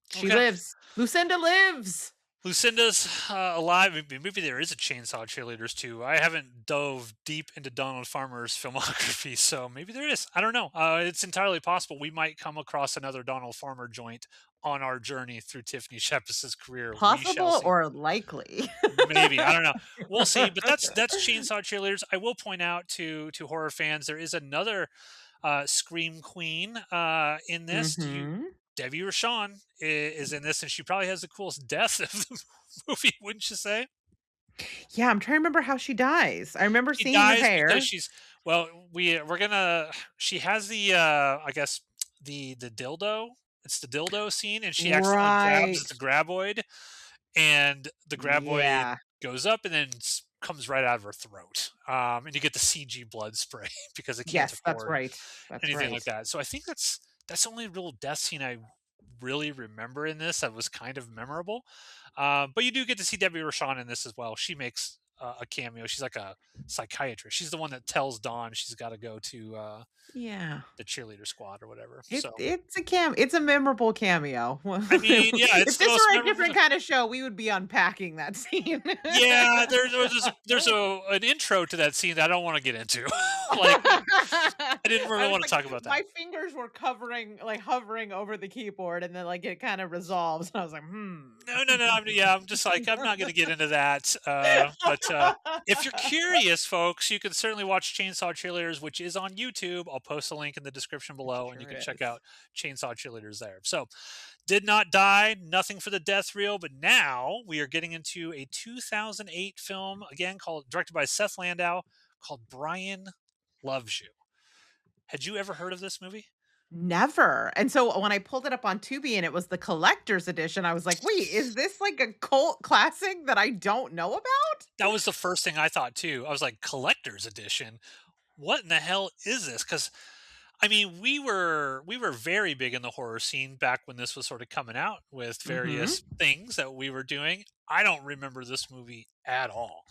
she okay. lives. Lucinda lives. Lucinda's alive. Maybe there is a Chainsaw Cheerleaders too. I haven't dove deep into Donald Farmer's filmography, so maybe there is. I don't know. It's entirely possible we might come across another Donald Farmer joint on our journey through Tiffany Shepis's career. We shall Possible see. or likely. Maybe, I don't know. We'll see. But that's Chainsaw Cheerleaders. I will point out to horror fans there is another scream queen in this. Mhm. Debbie Rashawn is in this, and she probably has the coolest death of the movie, wouldn't you say? Yeah, I'm trying to remember how she dies. I remember She seeing the dies because hair. she's well. We're gonna. She has the I guess the dildo. It's the dildo scene, and she accidentally Right. grabs the graboid, and the graboid Yeah. goes up and then comes right out of her throat. And you get the CG blood spray because it can't Yes, that's afford right. That's anything right. like that. So I think that's the only real death scene I really remember in this that was kind of memorable. But you do get to see Debbie Rashawn in this as well. She makes a cameo. She's like a psychiatrist. She's the one that tells Dawn she's got to go to Yeah. the cheerleader squad or whatever. It So it's a memorable cameo. I mean, yeah, it's If the this most were a memorable. different kind of show, we would be unpacking that scene. Yeah, there's an intro to that scene that I don't want to get into. Like, I didn't I really was want to like, talk about that. my fingers were hovering over the keyboard, and then like it kind of resolves, and I was like, No. I'm just like, I'm not going to get into that. But if you're curious, folks, you can certainly watch Chainsaw Cheerleaders, which is on YouTube. I'll post a link in the description below, and you can check out Chainsaw Cheerleaders there. So, did not die, nothing for the death reel. But now we are getting into a 2008 film, again, directed by Seth Landau, called Bryan Loves You. Had you ever heard of this movie? Never. And so when I pulled it up on Tubi and it was the collector's edition, I was like, wait, is this like a cult classic that I don't know about? That was the first thing I thought too. I was like, collector's edition? What in the hell is this? Because I mean, we were very big in the horror scene back when this was sort of coming out with various things that we were doing. I don't remember this movie at all.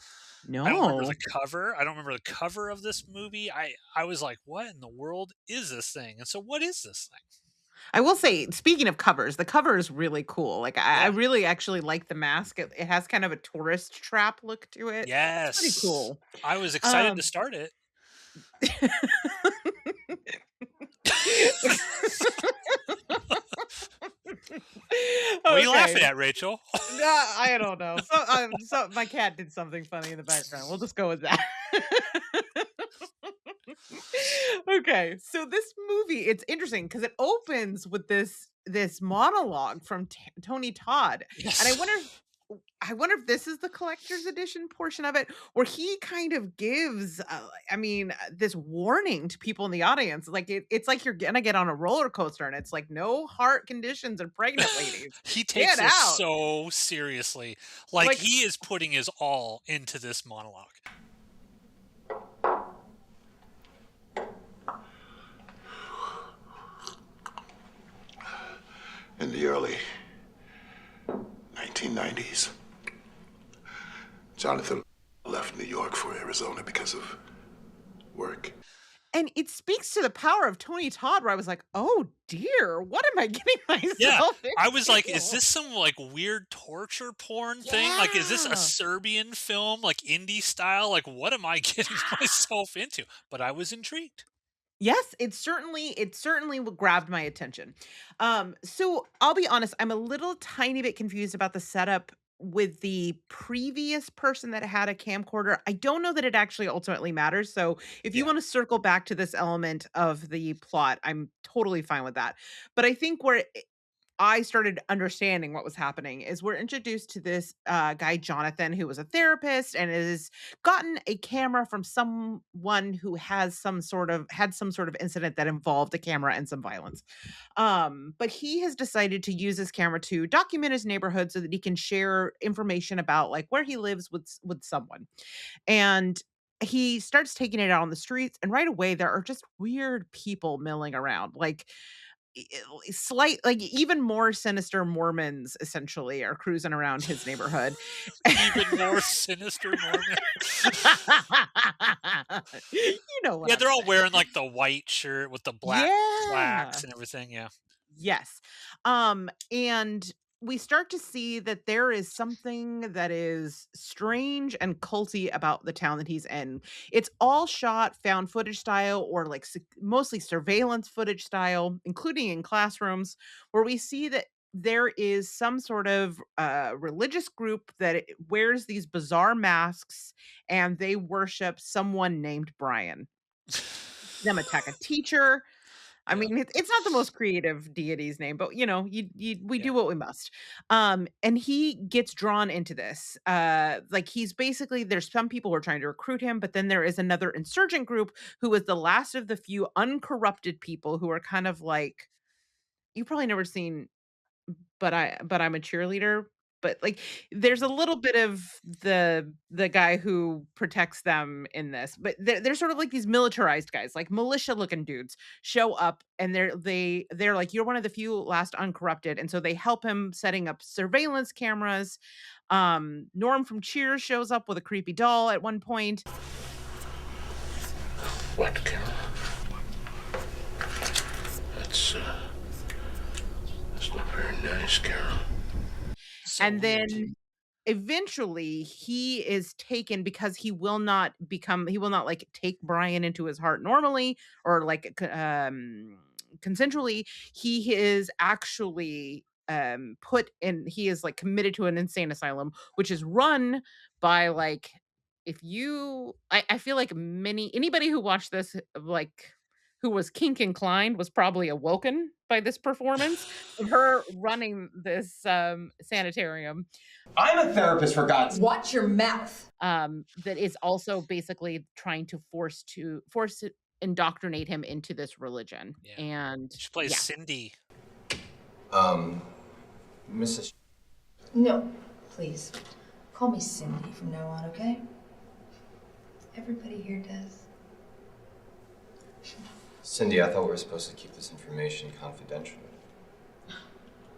I don't remember No. the cover. I don't remember the cover of this movie. I was like, what in the world is this thing? And so what is this thing? I will say, speaking of covers, the cover is really cool. Like I Yeah. really actually like the mask. It has kind of a tourist trap look to it. It's Yes. pretty cool. I was excited to start it. What are you laughing at, Rachel? I don't know. So my cat did something funny in the background. We'll just go with that. Okay, so this movie, it's interesting because it opens with this monologue from Tony Todd, and I wonder if this is the collector's edition portion of it, where he kind of gives, this warning to people in the audience. Like it's like you're gonna get on a roller coaster, and it's like no heart conditions and pregnant ladies. He takes Get this out. so seriously. Like he is putting his all into this monologue. In the early 1990s, Jonathan left New York for Arizona because of work. And it speaks to the power of Tony Todd, where I was like, oh dear, what am I getting myself into? I was like, is this some like weird torture porn thing? Like, is this a Serbian film, like indie style? Like, what am I getting myself into? But I was intrigued. Yes, it certainly grabbed my attention. So I'll be honest, I'm a little tiny bit confused about the setup with the previous person that had a camcorder. I don't know that it actually ultimately matters. So if you want to circle back to this element of the plot, I'm totally fine with that. But I think where I started understanding what was happening is we're introduced to this guy, Jonathan, who was a therapist and has gotten a camera from someone who had some sort of incident that involved a camera and some violence. But he has decided to use his camera to document his neighborhood so that he can share information about like where he lives with someone. And he starts taking it out on the streets, and right away there are just weird people milling around. Like even more sinister Mormons essentially are cruising around his neighborhood. Even more sinister Mormons. You know what? Yeah, they're all wearing like the white shirt with the black plaques and everything. Yeah. Yes. And we start to see that there is something that is strange and culty about the town that he's in. It's all shot found footage style, or like mostly surveillance footage style, including in classrooms, where we see that there is some sort of religious group that wears these bizarre masks, and they worship someone named Bryan. Them attack a teacher. I mean, it's not the most creative deity's name, but you know, we do what we must. And he gets drawn into this. Like he's basically, there's some people who are trying to recruit him, but then there is another insurgent group who is the last of the few uncorrupted people who are kind of like, you've probably never seen, but I'm a cheerleader. But like, there's a little bit of the guy who protects them in this, but they're sort of like these militarized guys, like militia looking dudes show up, and they're like, you're one of the few last uncorrupted, and so they help him setting up surveillance cameras. Norm from Cheers shows up with a creepy doll at one point. What, Carol? That's not very nice, Carol. So And weird. then eventually he is taken because he will not like take Brian into his heart normally or like consensually. He is actually put in he is like committed to an insane asylum, which is run by like if you I feel like anybody who watched this like who was kink inclined was probably awoken by this performance of her running this sanitarium. I'm a therapist, for God's sake. Watch your mouth. That is also basically trying to indoctrinate him into this religion. Yeah. And She plays yeah. Cindy. Mrs. No, please. Call me Cindy from now on, okay? Everybody here does. Cindy, I thought we were supposed to keep this information confidential.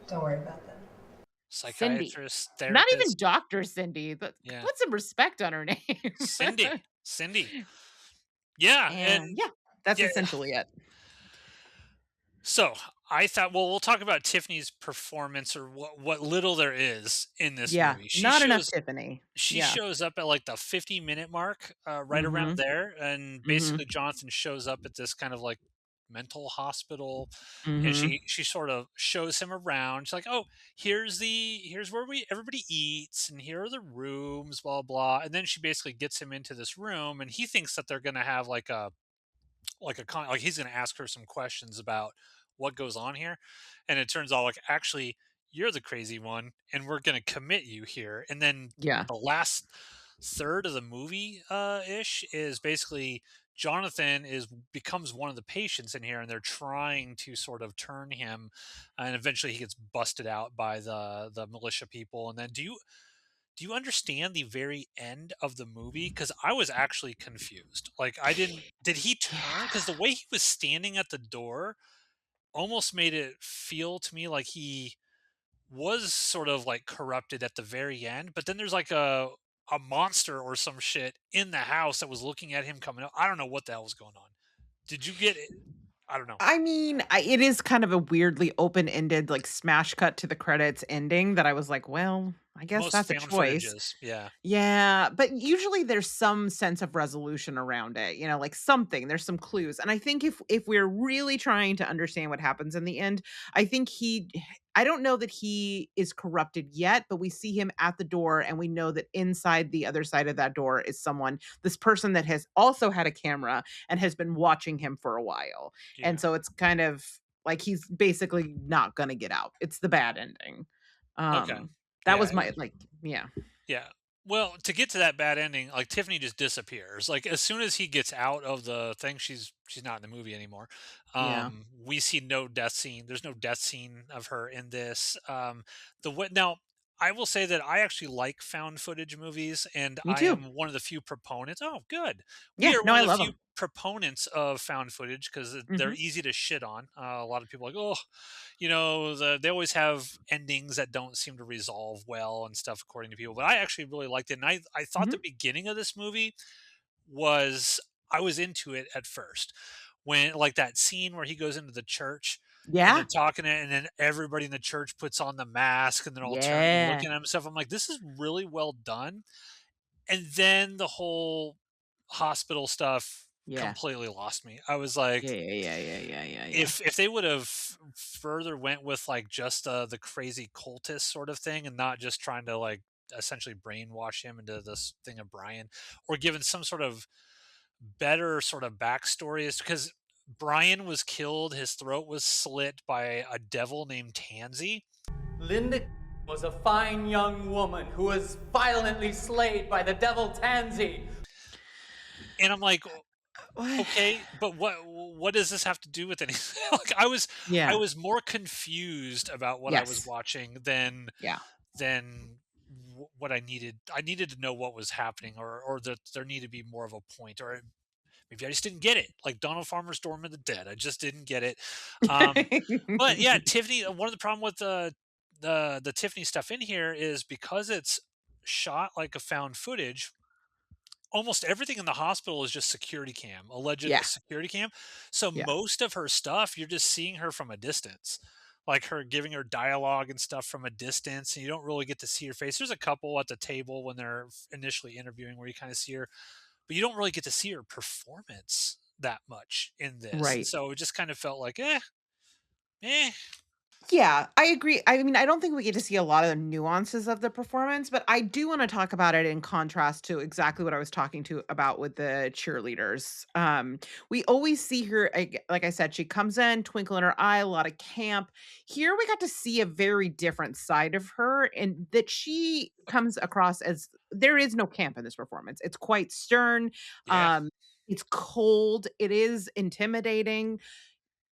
Don't worry about that. Psychiatrist, Not therapist. even Dr. Cindy, but Yeah. put some respect on her name. Cindy. Yeah, and yeah, that's yeah. essentially it. So I thought, well, we'll talk about Tiffany's performance or what little there is in this movie. Not enough Tiffany. She shows up at like the 50-minute mark, right Mhm. around there, and basically Jonathan shows up at this kind of like mental hospital, and Mhm. she sort of shows him around. She's like, "Oh, here's where everybody eats, and here are the rooms, blah blah." And then she basically gets him into this room, and he thinks that they're gonna have like he's gonna ask her some questions about what goes on here, and it turns out like actually you're the crazy one, and we're gonna commit you here. And then Yeah. the last third of the movie ish is basically Jonathan becomes one of the patients in here, and they're trying to sort of turn him, and eventually he gets busted out by the militia people. And then do you understand the very end of the movie? Because I was actually confused. Like I didn't did he turn? Because the way he was standing at the door almost made it feel to me like he was sort of like corrupted at the very end, but then there's like a monster or some shit in the house that was looking at him coming up. I don't know what the hell was going on. Did you get it? I don't know. I mean, it is kind of a weirdly open-ended, like smash cut to the credits ending that I was like, well, I guess Most that's a found choice. footages, yeah. Yeah, but usually there's some sense of resolution around it, like something, there's some clues. And I think if we're really trying to understand what happens in the end, I think I don't know that he is corrupted yet, but we see him at the door and we know that inside the other side of that door is this person that has also had a camera and has been watching him for a while. Yeah. And so it's kind of like he's basically not going to get out. It's the bad ending. Okay. That was my yeah. Yeah. Well, to get to that bad ending, like Tiffany just disappears. Like as soon as he gets out of the thing, she's not in the movie anymore. Yeah. We see no death scene. There's no death scene of her in this. Now I will say that I actually like found footage movies, and Me I too. am one of the few proponents. Oh, good. Yeah, We are no, one I of the love few 'em. proponents of found footage because they're Mhm. easy to shit on. A lot of people are like, oh, they always have endings that don't seem to resolve well and stuff according to people. But I actually really liked it, and I thought the Mhm. beginning of this movie I was into it at first when like that scene where he goes into the church and they're Yeah. talking and then everybody in the church puts on the mask and they're all turning and Yeah. looking at him and stuff. I'm like, this is really well done. And then the whole hospital stuff Yeah. completely lost me. I was like, Yeah. if they would have further went with like just the crazy cultist sort of thing and not just trying to like essentially brainwash him into this thing of Brian, or given some sort of better sort of backstory, is because Brian was killed, his throat was slit by a devil named Tansy. Linda was a fine young woman who was violently slayed by the devil Tansy. And I'm like, okay, but what does this have to do with anything? Like I was more confused about what I was watching than what I needed. I needed to know what was happening, or that there needed to be more of a point, or maybe I just didn't get it. Like Donald Farmer's Storm of the Dead, I just didn't get it. But yeah, Tiffany. One of the problem with the Tiffany stuff in here is because it's shot like a found footage. Almost everything in the hospital is just security cam, alleged Yeah. security cam. So Yeah. most of her stuff, you're just seeing her from a distance, like her giving her dialogue and stuff from a distance, and you don't really get to see her face. There's a couple at the table when they're initially interviewing where you kind of see her, but you don't really get to see her performance that much in this. And Right. so it just kind of felt like, eh. Yeah, I agree. I mean, I don't think we get to see a lot of the nuances of the performance, but I do want to talk about it in contrast to exactly what I was talking to about with the cheerleaders. We always see her, like I said, she comes in, twinkle in her eye, a lot of camp. Here we got to see a very different side of her, and that she comes across as there is no camp in this performance. It's quite stern. Yeah. It's cold. It is intimidating.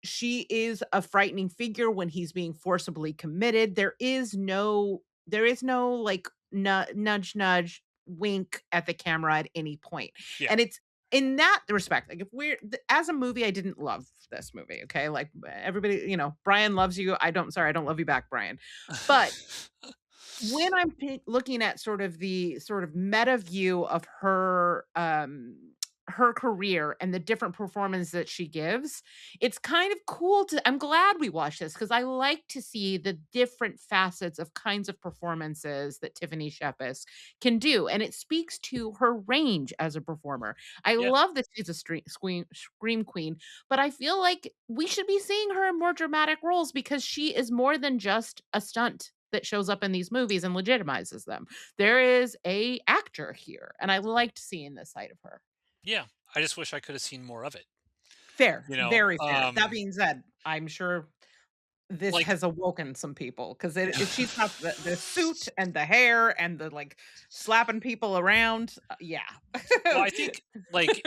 She is a frightening figure when he's being forcibly committed. There is no like nudge nudge wink at the camera at any point. Yeah. And it's in that respect, like if we're as a movie, I didn't love this movie. Okay. Like everybody, Brian loves you. I don't love you back, Brian. But when I'm looking at sort of the sort of meta view of her career and the different performances that she gives, it's kind of cool to I'm glad we watched this because I like to see the different facets of kinds of performances that Tiffany Shepis can do. And it speaks to her range as a performer. I Yeah. love that she's a scream queen, but I feel like we should be seeing her in more dramatic roles because she is more than just a stunt that shows up in these movies and legitimizes them. There is a actor here, and I liked seeing this side of her. Yeah. I just wish I could have seen more of it. Fair, You know, very fair. That being said, I'm sure this like has awoken some people because if she's got the suit and the hair and the like slapping people around, yeah. well, I think like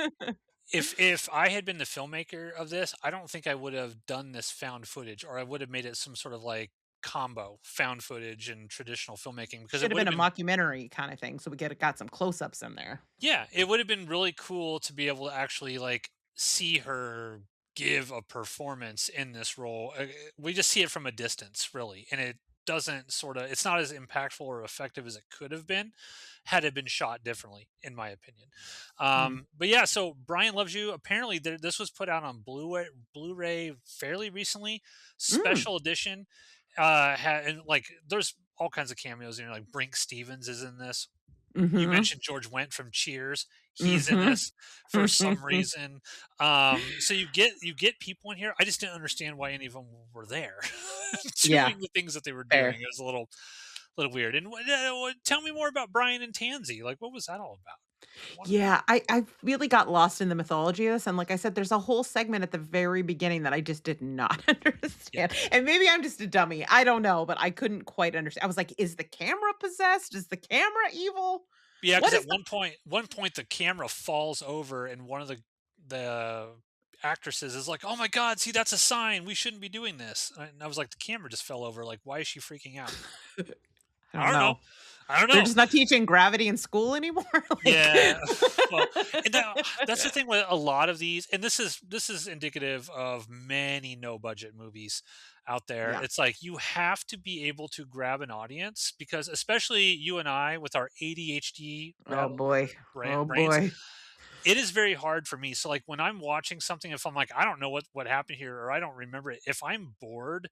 if I had been the filmmaker of this, I don't think I would have done this found footage, or I would have made it some sort of like combo found footage and traditional filmmaking because it Should have would have been a been mockumentary kind of thing, so we got some close-ups in there. yeah, it would have been really cool to be able to actually like see her give a performance in this role. We just see it from a distance really, and it doesn't sort of it's not as impactful or effective as it could have been had it been shot differently in my opinion. Mm. But yeah, so Brian Loves You, apparently this was put out on Blu-ray fairly recently, Mm. special edition. And like there's all kinds of cameos in here, like Brink Stevens is in this. You Mhm. mentioned George Wendt from Cheers. He's in Mhm. this for some reason. So you get people in here. I just didn't understand why any of them were there Yeah, doing the things that they were doing. fair. It was a little weird. And tell me more about Brian and Tansy. Like, what was that all about? Yeah, I really got lost in the mythology of this, and like I said, there's a whole segment at the very beginning that I just did not Yeah, understand, and maybe I'm just a dummy, I don't know, but I couldn't quite understand. I was like, "Is the camera possessed? Is the camera evil? yeah. What Because is at the" one point the camera falls over, and one of the actresses is like, "Oh my God, see that's a sign. We shouldn't be doing this." And I was like, "The camera just fell over. Like, why is she freaking out?" I I don't don't know. know. I don't They're know. just not teaching gravity in school anymore? Like Yeah. Well, and that's the thing with a lot of these, and this is indicative of many no budget movies out there. Yeah. It's like you have to be able to grab an audience because especially you and I with our ADHD Oh boy. Oh brains, boy. it is very hard for me. So like when I'm watching something, if I'm like, I don't know what happened here or I don't remember it, if I'm bored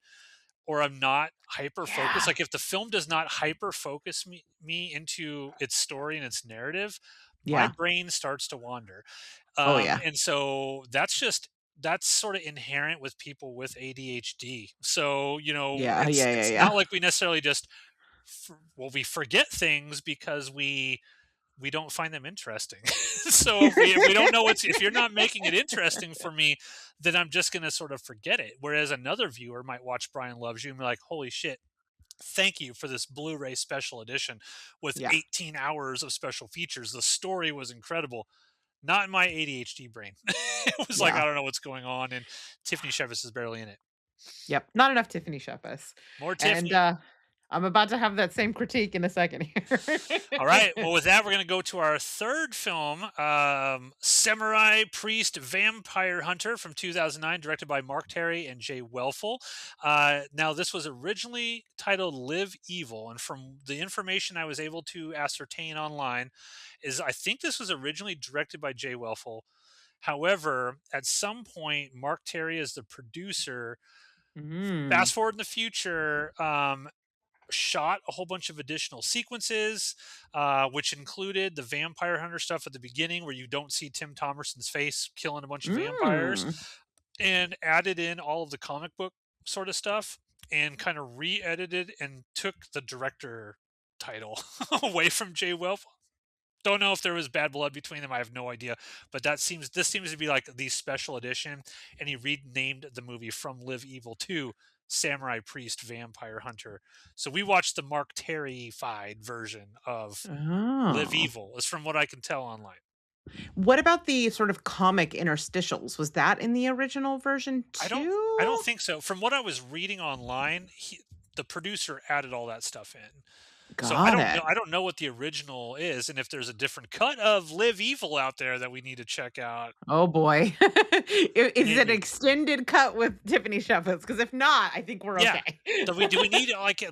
or I'm not hyper focused. Yeah. Like if the film does not hyper focus me into its story and its narrative, my Yeah. brain starts to wander. Oh, yeah. And so that's sort of inherent with people with ADHD. So, Yeah, it's yeah, yeah, it's yeah. not like we necessarily just we forget things because we don't find them interesting. So if we don't know if you're not making it interesting for me, then I'm just going to sort of forget it. Whereas another viewer might watch Brian Loves You and be like, holy shit, thank you for this Blu-ray special edition with Yeah. 18 hours of special features. The story was incredible. Not in my ADHD brain. It was like, Yeah. I don't know what's going on. And Tiffany Shepis is barely in it. Yep, not enough Tiffany Shepis. More And, Tiffany. I'm about to have that same critique in a second here. All right. Well, with that, we're going to go to our third film, Samurai Priest Vampire Hunter from 2009, directed by Mark Terry and Jay Welfel. Now, this was originally titled Live Evil, and from the information I was able to ascertain online, is I think this was originally directed by Jay Welfel. However, at some point, Mark Terry is the producer. Mm. Fast forward in the future, shot a whole bunch of additional sequences, which included the vampire hunter stuff at the beginning where you don't see Tim Thomerson's face killing a bunch of vampires, Mm. and added in all of the comic book sort of stuff and kind of re-edited and took the director title away from Jay Welf. Don't know if there was bad blood between them. I have no idea, but this seems to be like the special edition, and he renamed the movie from Live Evil to Samurai Priest Vampire Hunter. So we watched the Mark Terry-fied version of Live Oh. Evil, is from what I can tell online. What about the sort of comic interstitials? Was that in the original version I don't too? think so. From what I was reading online, the producer added all that stuff in. So Got it. I don't know what the original is, and if there's a different cut of Live Evil out there that we need to check out. Oh boy. Is it an Maybe. extended cut with Tiffany Shepis? Because if not, I think we're Yeah. okay. Do we need like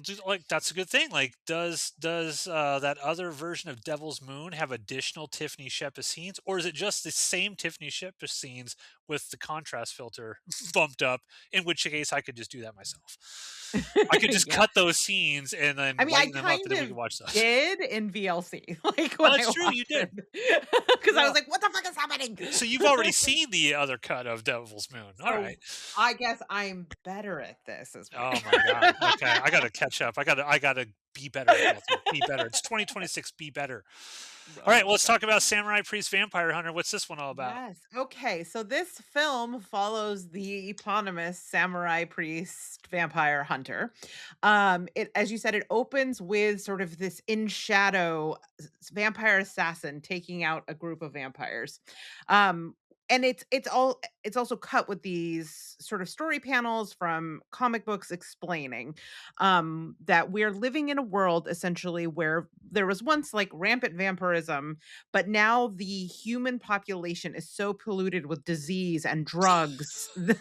that's a good thing. Like does that other version of Devil's Moon have additional Tiffany Shepis scenes, or is it just the same Tiffany Shepis scenes with the contrast filter bumped up, in which case I could just do that myself. I could just Yeah. cut those scenes and then I mean, I lighten them up, and kind then we of can watch those. did in VLC, like, Oh, when I that's true, you watched did. it. Because I Yeah. was like, "What the fuck is happening?" So you've already seen the other cut of Devil's Moon. All So, right. I guess I'm better at this is Oh what my god. Okay, I gotta catch up. I gotta be better, Kelsey. Be better. It's 2026. Be better. All Oh right, my well, let's god. talk about Samurai Priest Vampire Hunter. What's this one all about? Yes. Okay. So this film follows the eponymous samurai priest vampire hunter. As you said, it opens with sort of this in shadow vampire assassin taking out a group of vampires. Um, and it's also cut with these sort of story panels from comic books explaining that we're living in a world essentially where there was once like rampant vampirism, but now the human population is so polluted with disease and drugs. I Which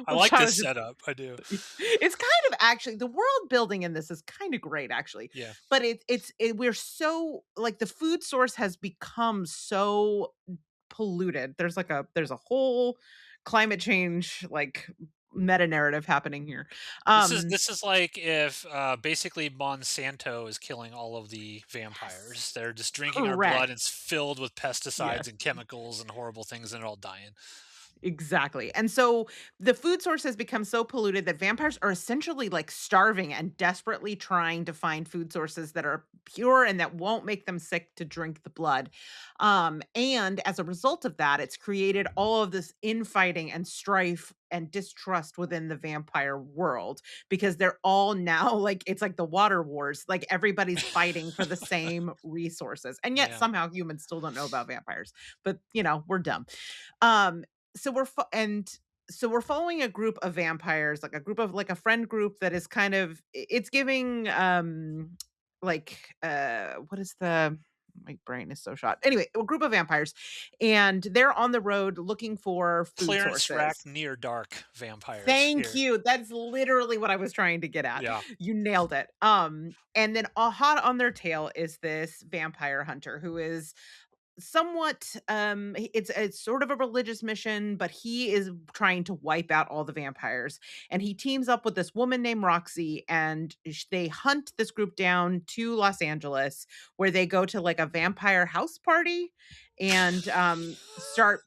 like I was this just setup. I do. it's kind of actually the world building in this is kind of great actually. Yeah. But we're so like the food source has become so polluted. There's a whole climate change like meta narrative happening here. This is like if basically Monsanto is killing all of the vampires. They're just drinking our blood. Correct. And it's filled with Yes. pesticides and chemicals and horrible things, and they're all dying. Exactly. And so the food source has become so polluted that vampires are essentially like starving and desperately trying to find food sources that are pure and that won't make them sick to drink the blood. And as a result of that, it's created all of this infighting and strife and distrust within the vampire world because they're all now like it's like the water wars. Like everybody's fighting for the same resources. And yet Yeah. somehow humans still don't know about vampires. But we're dumb. Um so we're fo- and so we're following a group of vampires, like a group of like a friend group that is kind of it's giving what is the my brain is so shot. Anyway, a group of vampires and they're on the road looking for food Clearance rack sources. near dark vampires Thank here. you. That's literally what I was trying to get at. Yeah. You nailed it. And then hot on their tail is this vampire hunter who is somewhat it's sort of a religious mission, but he is trying to wipe out all the vampires, and he teams up with this woman named Roxy, and they hunt this group down to Los Angeles, where they go to like a vampire house party and start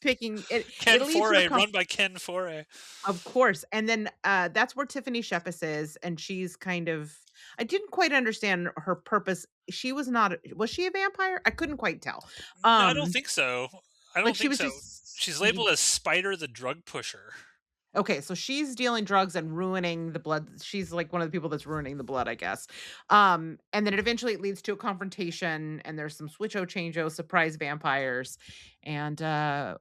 picking it. Ken It leads to Foray, a run by Ken Foray. of course. And then that's where Tiffany Shepis is. And she's kind of, I didn't quite understand her purpose. She was not, was she a vampire? I couldn't quite tell. No, I don't Um, think so. I don't like she think was so. just, She's labeled as Spider the Drug Pusher. okay. So she's dealing drugs and ruining the blood. She's like one of the people that's ruining the blood, I guess. And then it leads to a confrontation and there's some switcho changeo surprise vampires. And our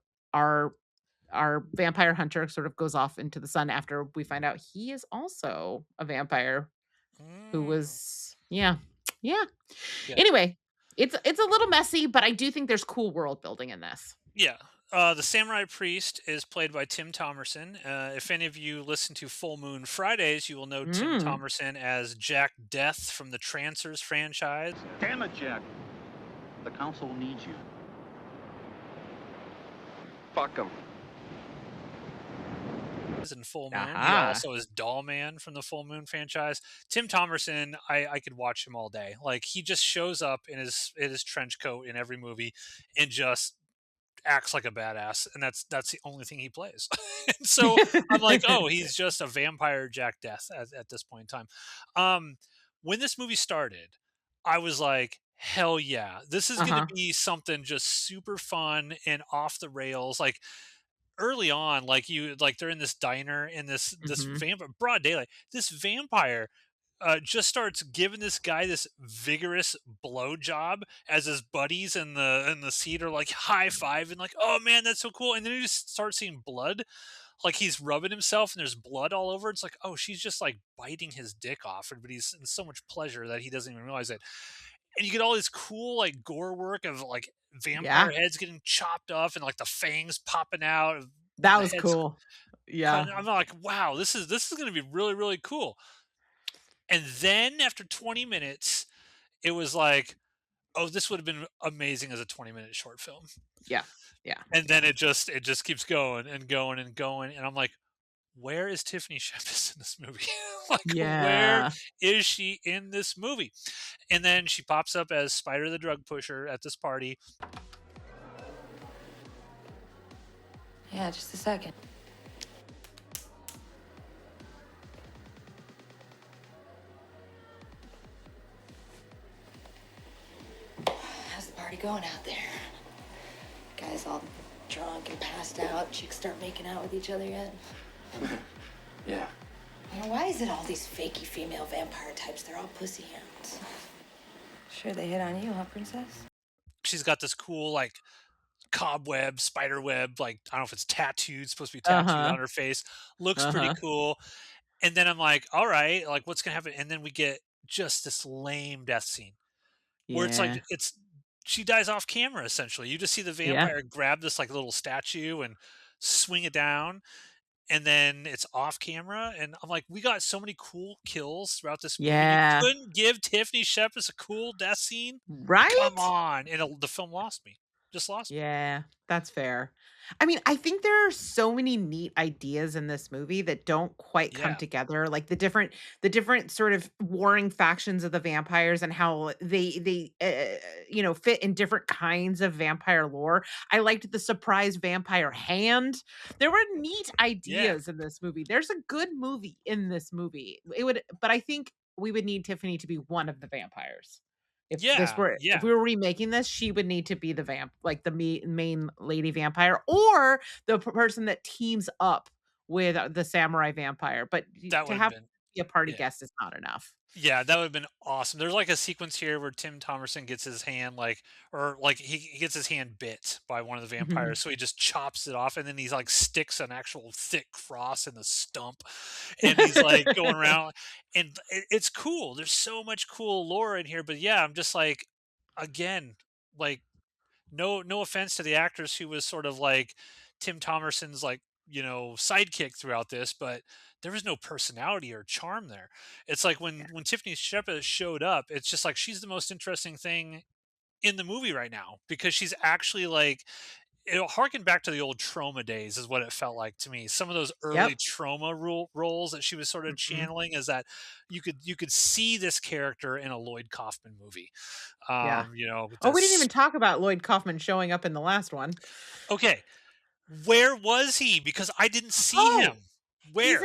our vampire hunter sort of goes off into the sun after we find out he is also a vampire who Mm. was yeah. Yeah. Yeah. Anyway, it's a little messy, but I do think there's cool world building in this. Yeah. The samurai priest is played by Tim Thomerson. If any of you listen to Full Moon Fridays, you will know Tim Mm. Thomerson as Jack Death from the Trancers franchise. Damn it, Jack. The council needs you. Fuck him. In Full Moon, he Aha. also is Doll Man from the Full Moon franchise. Tim Thomerson, I could watch him all day. Like he just shows up in his trench coat in every movie and just acts like a badass, and that's the only thing he plays. And so I'm like, oh, he's just a vampire Jack Death at this point in time. When this movie started, I was like, hell yeah, this is going to Uh-huh. be something just super fun and off the rails. Like early on, like they're in this diner and this Mhm. vampire, broad daylight, this vampire just starts giving this guy this vigorous blow job as his buddies in the seat are like high five and like, oh man, that's so cool. And then you just start seeing blood, like he's rubbing himself and there's blood all over. It's like, oh, she's just like biting his dick off, but he's in so much pleasure that he doesn't even realize it. And you get all this cool like gore work of like Yeah. vampire heads getting chopped off and like the fangs popping out of That the was heads. cool. Yeah. I'm like, wow, this is going to be really really cool. And then after 20 minutes, it was like, oh, this would have been amazing as a 20-minute short film. Yeah. Yeah. And then it just keeps going and going and going. And I'm like, where is Tiffany Shepis in this movie? Like, where Yeah. is she in this movie? And then she pops up as Spider the drug pusher at this party. Yeah, just a second. How's the party going out there? Guys all drunk and passed out. Chicks start making out with each other yet? Yeah. You know, why is it all these fakey female vampire types? They're all pussy hounds. Sure they hit on you, huh, princess? She's got this cool, like, cobweb, spider web, like, I don't know if it's tattooed, supposed to be tattooed Uh-huh. on her face. Looks pretty Uh-huh. cool. And then I'm like, all right, like, what's going to happen? And then we get just this lame death scene where it's like, Yeah. she dies off camera, essentially. You just see the Yeah. vampire grab this, like, little statue and swing it down. And then it's off camera. And I'm like, we got so many cool kills throughout this movie. You Yeah. couldn't give Tiffany Shepis a cool death scene? Right? Come on. And the film lost me. Just lost me. Yeah, that's fair. I mean, I think there are so many neat ideas in this movie that don't quite come Yeah. together, like the different sort of warring factions of the vampires and how they fit in different kinds of vampire lore. I liked the surprise vampire hand. There were neat Yeah. ideas in this movie. There's a good movie in this movie. But I think we would need Tiffany to be one of the vampires. Yeah. If Yeah. we were remaking this, she would need to be the like the main lady vampire or the person that teams up with the samurai vampire. But That to would have have been, be a party yeah. guest is not enough. Yeah, that would have been awesome. There's like a sequence here where Tim Thomerson gets his hand or like he gets his hand bit by one of the Mhm. vampires, so he just chops it off, and then he's like sticks an actual thick cross in the stump, and he's like going around, and it's cool. There's so much cool lore in here, but yeah, I'm just like, again, like no offense to the actress who was sort of like Tim Thomerson's like, sidekick throughout this, but there was no personality or charm there. It's like when Tiffany Shepard showed up, it's just like she's the most interesting thing in the movie right now because she's actually like, it'll harken back to the old trauma days is what it felt like to me. Some of those early Yep. trauma roles that she was sort of Mhm. channeling is that you could see this character in a Lloyd Kaufman movie. Yeah. With Oh, we didn't this. even talk about Lloyd Kaufman showing up in the last one. Okay, where was he? Because I didn't see Oh, him. Where?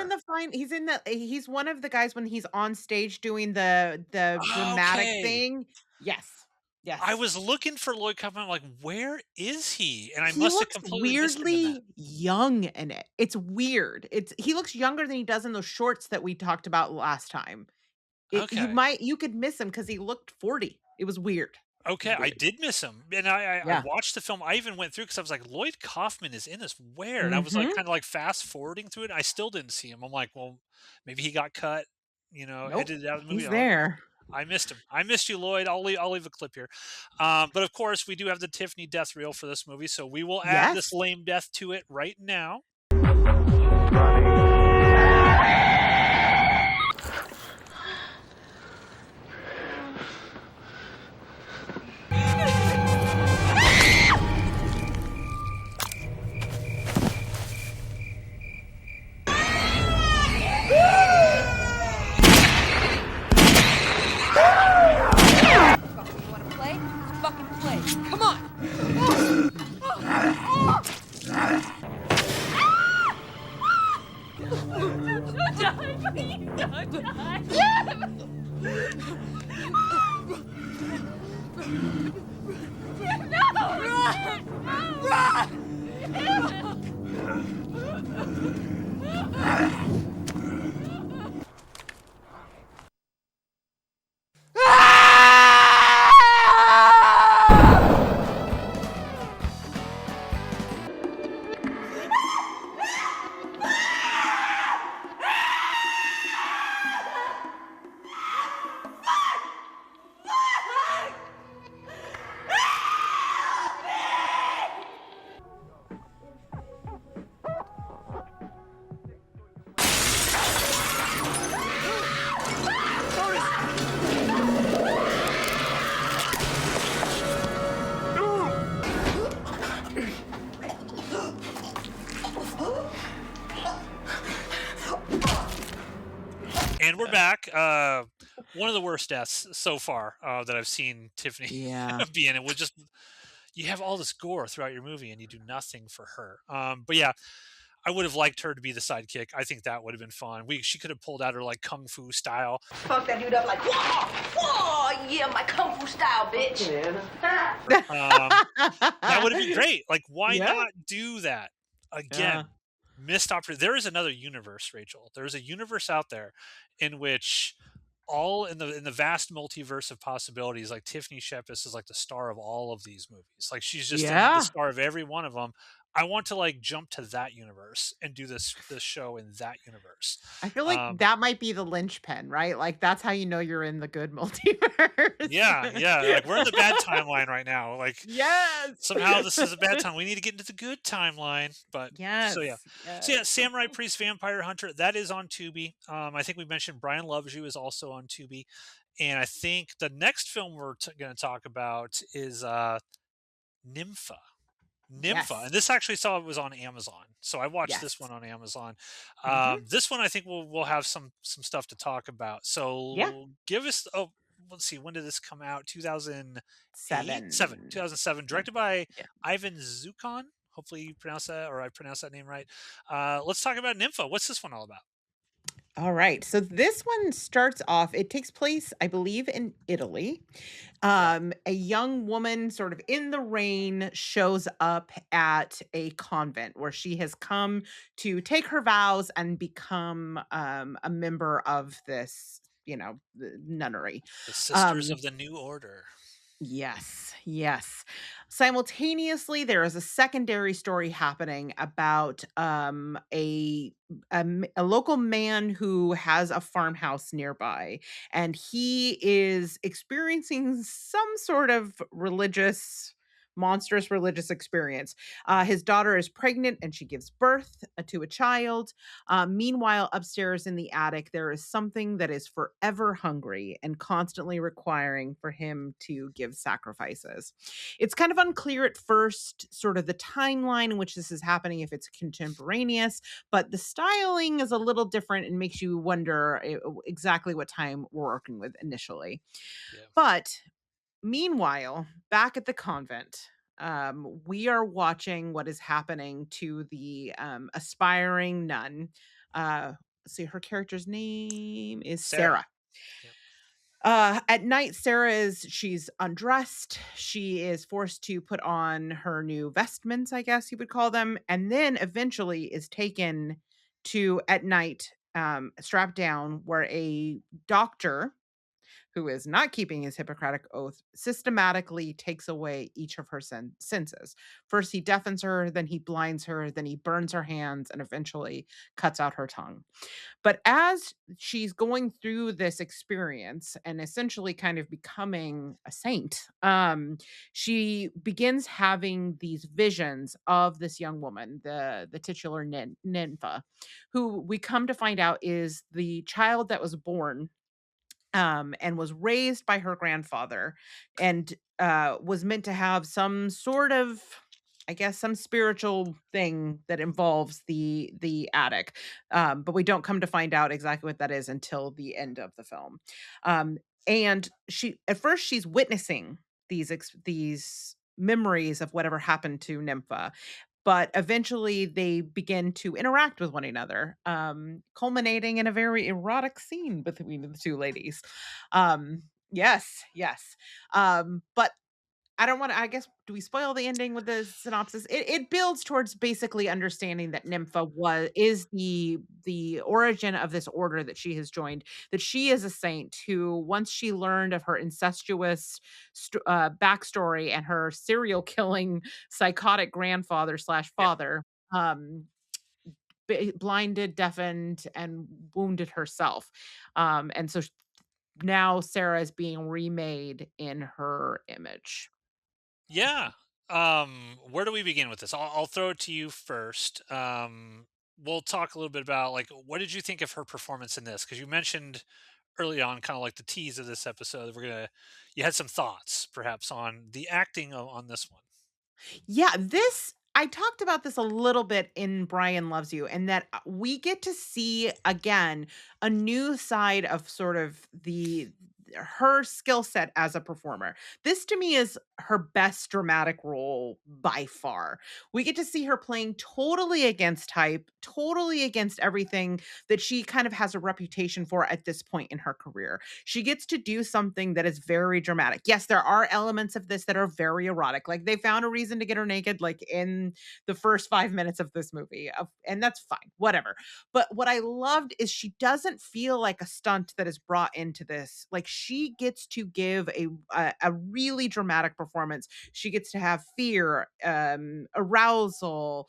he's one of the guys when he's on stage doing the dramatic Okay. thing. Yes. I Yes. was looking for Lloyd Kaufman. I'm like, where is he? And I He must have looks completely missed him in that. weirdly young in it. It's weird. He looks younger than he does in those shorts that we talked about last time. Okay. You could miss him because he looked 40. It was weird. It was Okay, I weird. did miss him, and I Yeah. watched the film. I even went through because I was like, Lloyd Kaufman is in this. Where? And I was like, Mhm. kind of like fast forwarding through it. I still didn't see him. I'm like, well, maybe he got cut. Nope. edited out of the movie. He's there. I missed him. I missed you, Lloyd. I'll leave a clip here. But of course, we do have the Tiffany death reel for this movie, so we will add this Yes. lame death to it right now. You wanna play? Fucking play. Come on. Don't die, please don't die. No! Run! And we're back. One of the worst deaths so far that I've seen Tiffany Yeah. be in. It was just, you have all this gore throughout your movie and you do nothing for her. But yeah, I would have liked her to be the sidekick. I think that would have been fun. She could have pulled out her like kung fu style. Fuck that dude up like, whoa, whoa, yeah, my kung fu style, bitch. That would have been great. Like, why Yeah. not do that again? Missed opportunity. There is another universe, Rachel. There's a universe out there in which all in the vast multiverse of possibilities, like Tiffany Shepis is like the star of all of these movies. Like she's just the star of every one of them. I want to like jump to that universe and do this show in that universe. I feel like that might be the linchpin, right? Like that's how you know you're in the good multiverse. Yeah. Like we're in the bad timeline right now. Like Yes. somehow this is a bad time. We need to get into the good timeline. But Yes. So yeah, Samurai Priest Vampire Hunter, that is on Tubi. I think we mentioned Bryan Loves You is also on Tubi. And I think the next film we're going to talk about is NYMPHA. Yes. And this actually was on Amazon, so I watched this one on Amazon. This one I think we'll have some stuff to talk about. So give us let's see, when did this come out? 2007, directed by Ivan Zukon. Hopefully you pronounce that, or I pronounced that name right. Let's talk about NYMPHA. What's this one all about? All right. So this one starts off, it takes place, I believe, in Italy. A young woman sort of in the rain shows up at a convent where she has come to take her vows and become a member of this, the nunnery. The Sisters of the New Order. Yes. Simultaneously, there is a secondary story happening about a local man who has a farmhouse nearby, and he is experiencing some sort of monstrous religious experience. His daughter is pregnant and she gives birth to a child. Meanwhile, upstairs in the attic, there is something that is forever hungry and constantly requiring for him to give sacrifices. It's kind of unclear at first, sort of the timeline in which this is happening, if it's contemporaneous, but the styling is a little different and makes you wonder exactly what time we're working with initially. But meanwhile, back at the convent, we are watching what is happening to the aspiring nun. See, her character's name is Sarah. At night, she's undressed. She is forced to put on her new vestments, I guess you would call them, and then eventually is taken to, at night, strapped down, where a doctor who is not keeping his Hippocratic oath, systematically takes away each of her senses. First, he deafens her, then he blinds her, then he burns her hands, and eventually cuts out her tongue. But as she's going through this experience and essentially kind of becoming a saint, she begins having these visions of this young woman, the titular nympha, who we come to find out is the child that was born and was raised by her grandfather and was meant to have some sort of, I guess, some spiritual thing that involves the attic, but we don't come to find out exactly what that is until the end of the film. And she, at first, she's witnessing these memories of whatever happened to Nympha, but eventually they begin to interact with one another, culminating in a very erotic scene between the two ladies. Yes, yes. But I don't want to, I guess, do we spoil the ending with the synopsis? It builds towards basically understanding that Nympha is the origin of this order that she has joined, that she is a saint who, once she learned of her incestuous backstory and her serial killing psychotic grandfather slash Yeah. father, blinded, deafened, and wounded herself. And so now Sarah is being remade in her image. Yeah. Where do we begin with this? I'll throw it to you first. We'll talk a little bit about like what did you think of her performance in this? Because you mentioned early on, kind of like the tease of this episode, you had some thoughts perhaps on the acting on this one. Yeah, this I talked about this a little bit in Bryan Loves You, and that we get to see again a new side of sort of the her skill set as a performer. This to me is her best dramatic role by far. We get to see her playing totally against type, totally against everything that she kind of has a reputation for at this point in her career. She gets to do something that is very dramatic. Yes, there are elements of this that are very erotic. Like they found a reason to get her naked like in the first 5 minutes of this movie. And that's fine. Whatever. But what I loved is she doesn't feel like a stunt that is brought into this. Like she gets to give a really dramatic performance. She gets to have fear, arousal,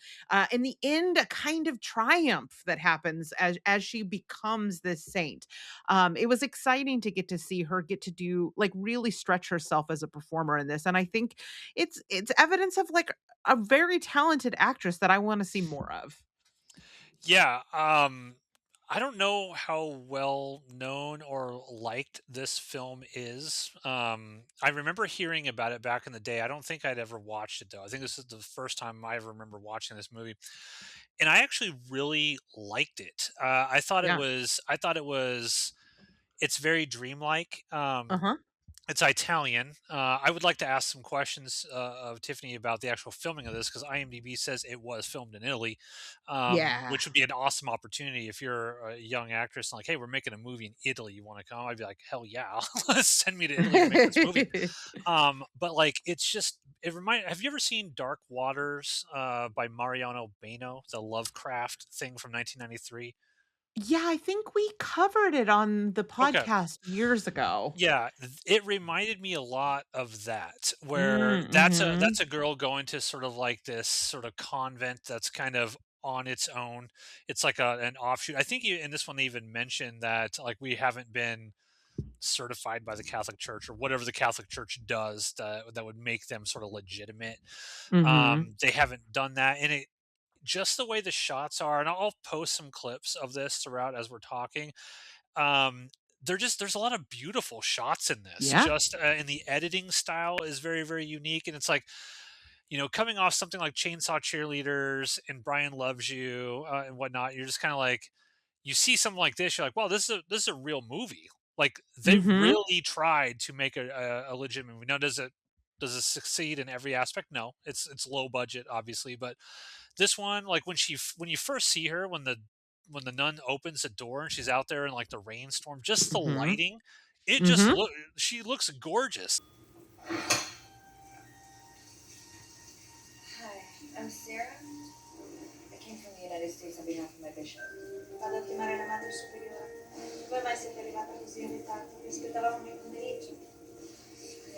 in the end, a kind of triumph that happens as she becomes this saint. It was exciting to get to see her get to do like really stretch herself as a performer in this, and I think it's evidence of like a very talented actress that I want to see more of. Yeah. I don't know how well known or liked this film is. I remember hearing about it back in the day. I don't think I'd ever watched it though. I think this is the first time I ever remember watching this movie, and I actually really liked it. Yeah. I thought it was. It's very dreamlike. Uh-huh. It's Italian. I would like to ask some questions of Tiffany about the actual filming of this because IMDb says it was filmed in Italy, Yeah. which would be an awesome opportunity if you're a young actress and like, hey, we're making a movie in Italy. You want to come? I'd be like, hell yeah, send me to Italy to make this movie. But like, it's just it remind. Have you ever seen Dark Waters by Mariano Beno, the Lovecraft thing from 1993? Yeah, I think we covered it on the Okay. podcast years ago. Yeah, it reminded me a lot of that, where Mhm. that's a girl going to sort of like this sort of convent that's kind of on its own. It's like an offshoot. I think in this one they even mentioned that like we haven't been certified by the Catholic Church or whatever the Catholic Church does that would make them sort of legitimate. Mhm. They haven't done that, and it just the way the shots are, and I'll post some clips of this throughout as we're talking. um there's a lot of beautiful shots in this, Yeah. just and the editing style is very very unique, and it's like, coming off something like Chainsaw Cheerleaders and Brian Loves You, and whatnot, you're just kind of like, you see something like this, you're like, wow, this is a real movie. Like they Mhm. really tried to make a legitimate movie. Now, does it succeed in every aspect? No, it's low budget, obviously, but this one, like when you first see her, when the nun opens the door and she's out there in like the rainstorm, just the Mhm. lighting, it just Mhm. look she looks gorgeous. Hi, I'm Sarah. I came from the United States on behalf of my bishop. Vado a chiamare la madre superiore. Come mai siete arrivata così in ritardo? Vi aspettavamo nel pomeriggio.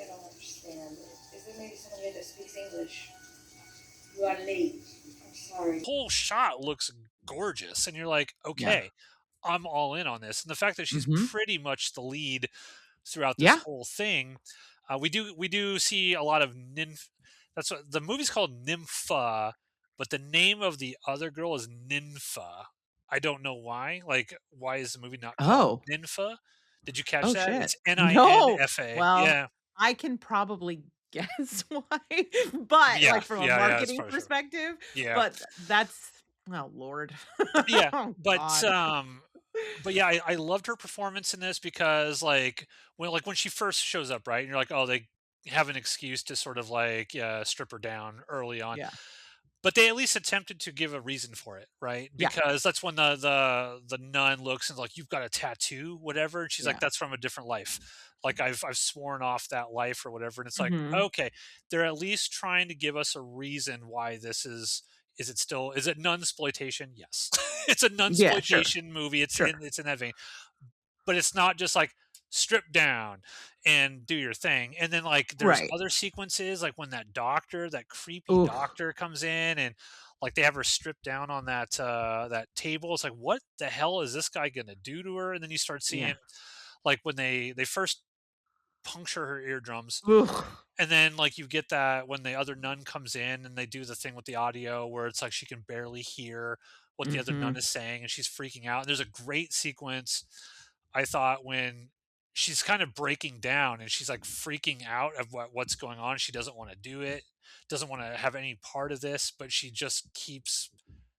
I don't understand. Is there maybe someone here that speaks English? You are late. I'm sorry. Whole shot looks gorgeous, and you're like, Yeah. okay, I'm all in on this. And the fact that she's Mhm. pretty much the lead throughout this Yeah. whole thing, we do see a lot of nymph. That's what the movie's called, NYMPHA, but the name of the other girl is NYMPHA. I don't know why. Like, why is the movie not called Oh. NYMPHA? Did you catch Oh, that? shit. It's No. NINFA. Well, Yeah, I can probably guess why, but, yeah, like, from a yeah. That's marketing probably true. perspective, Yeah, but that's oh, Lord. yeah, Oh, but God. yeah, I loved her performance in this because when she first shows up, right, and you're like, oh, they have an excuse to sort of like strip her down early on, Yeah. but they at least attempted to give a reason for it, right? Yeah. Because that's when the nun looks and like, you've got a tattoo, whatever, and she's like, Yeah. that's from a different life. Like I've sworn off that life or whatever, and it's like, Mhm. okay, they're at least trying to give us a reason why this is. Is it nun exploitation? Yes, it's a nun Yeah, sure. exploitation movie. Sure. It's in that vein, but it's not just like strip down and do your thing. And then like there's Right. other sequences like when that creepy Oof. doctor comes in and like they have her stripped down on that table. It's like, what the hell is this guy gonna do to her? And then you start Yeah. seeing like when they first puncture her eardrums, Ugh. and then like you get that when the other nun comes in and they do the thing with the audio where it's like she can barely hear what the other nun Mhm. is saying and she's freaking out. And there's a great sequence, I thought, when she's kind of breaking down and she's like freaking out of what's going on. She doesn't want to do it, doesn't want to have any part of this, but she just keeps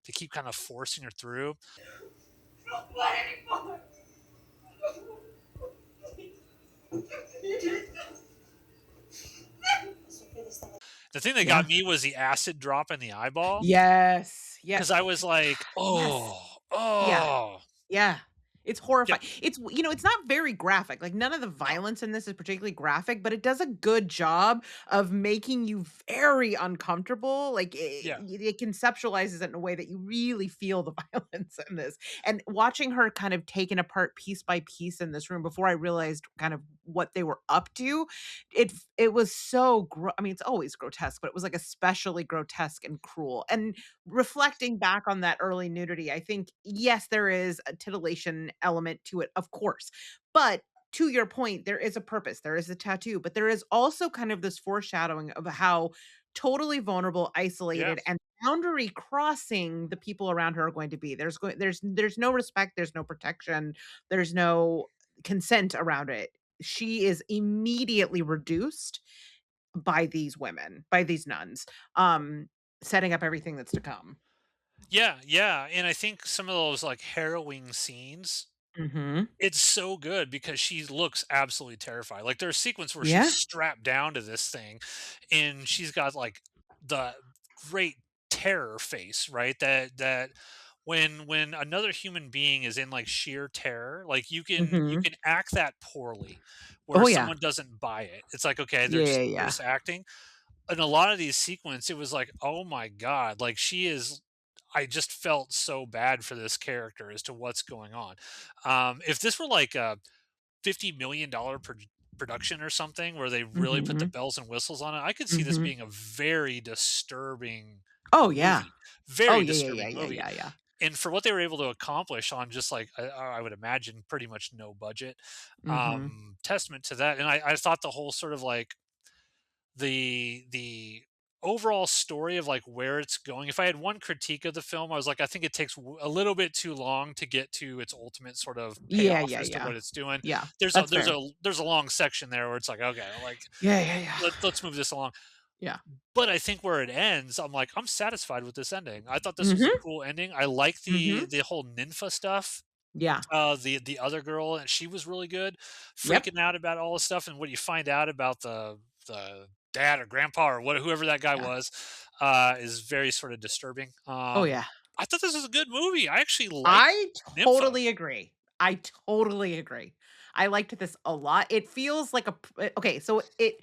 they keep kind of forcing her through. Don't play anymore. The thing that Yeah. got me was the acid drop in the eyeball, Yes. because Yes. I was like, Yes. oh, Yeah. oh. Yeah. It's Yeah, horrifying. It's not very graphic. Like, none of the no. violence in this is particularly graphic, but it does a good job of making you very uncomfortable. Like, Yeah. it conceptualizes it in a way that you really feel the violence in this. And watching her kind of taken apart piece by piece in this room before I realized kind of what they were up to, it was so I mean, it's always grotesque, but it was, like, especially grotesque and cruel. And reflecting back on that early nudity, I think, yes, there is a titillation element to it, of course. But to your point, there is a purpose. There is a tattoo, but there is also kind of this foreshadowing of how totally vulnerable, Yeah. isolated, and boundary crossing the people around her are going to be. There's no respect, there's no protection, there's no consent around it. She is immediately reduced by these women, by these nuns, setting up everything that's to come. Yeah, yeah, and I think some of those, like, harrowing scenes, Mhm. it's so good because she looks absolutely terrified. Like, there's a sequence where she's Yeah. strapped down to this thing, and she's got, like, the great terror face, right? That when another human being is in, like, sheer terror, like, you Mhm. can act that poorly, where Oh, yeah. someone doesn't buy it. It's like, okay, Yeah, yeah, they're yeah. just acting. In a lot of these sequence, it was like, "Oh my god," like, she is I just felt so bad for this character as to what's going on. If this were like a $50 million production or something where they really put the Mhm. bells and whistles on it, I could see this Mhm. being a very disturbing Oh, yeah. movie. Oh, Very yeah, yeah, yeah, disturbing yeah, movie. yeah, yeah. And for what they were able to accomplish on just like I would imagine pretty much no budget, Mhm. testament to that. And I thought the whole sort of like the overall story of like where it's going, if I had one critique of the film, I was like, I think it takes a little bit too long to get to its ultimate sort of Yeah, payoff yeah, as to yeah. what it's doing. Yeah, there's a that's there's fair. a there's a long section there where it's like, okay, like Yeah, yeah, yeah. let's move this along. Yeah. But I think where it ends, I'm like, I'm satisfied with this ending. I thought this was a Mhm. cool ending. I like the Mhm. the whole nympha stuff. Yeah. The other girl, and she was really good, Yep. freaking out about all this stuff, and what you find out about the dad or grandpa or whoever that guy Yeah. was, is very sort of disturbing. Oh, yeah. I thought this was a good movie. I actually like I Nympha. totally agree. I totally agree. I liked this a lot. It feels like okay, so it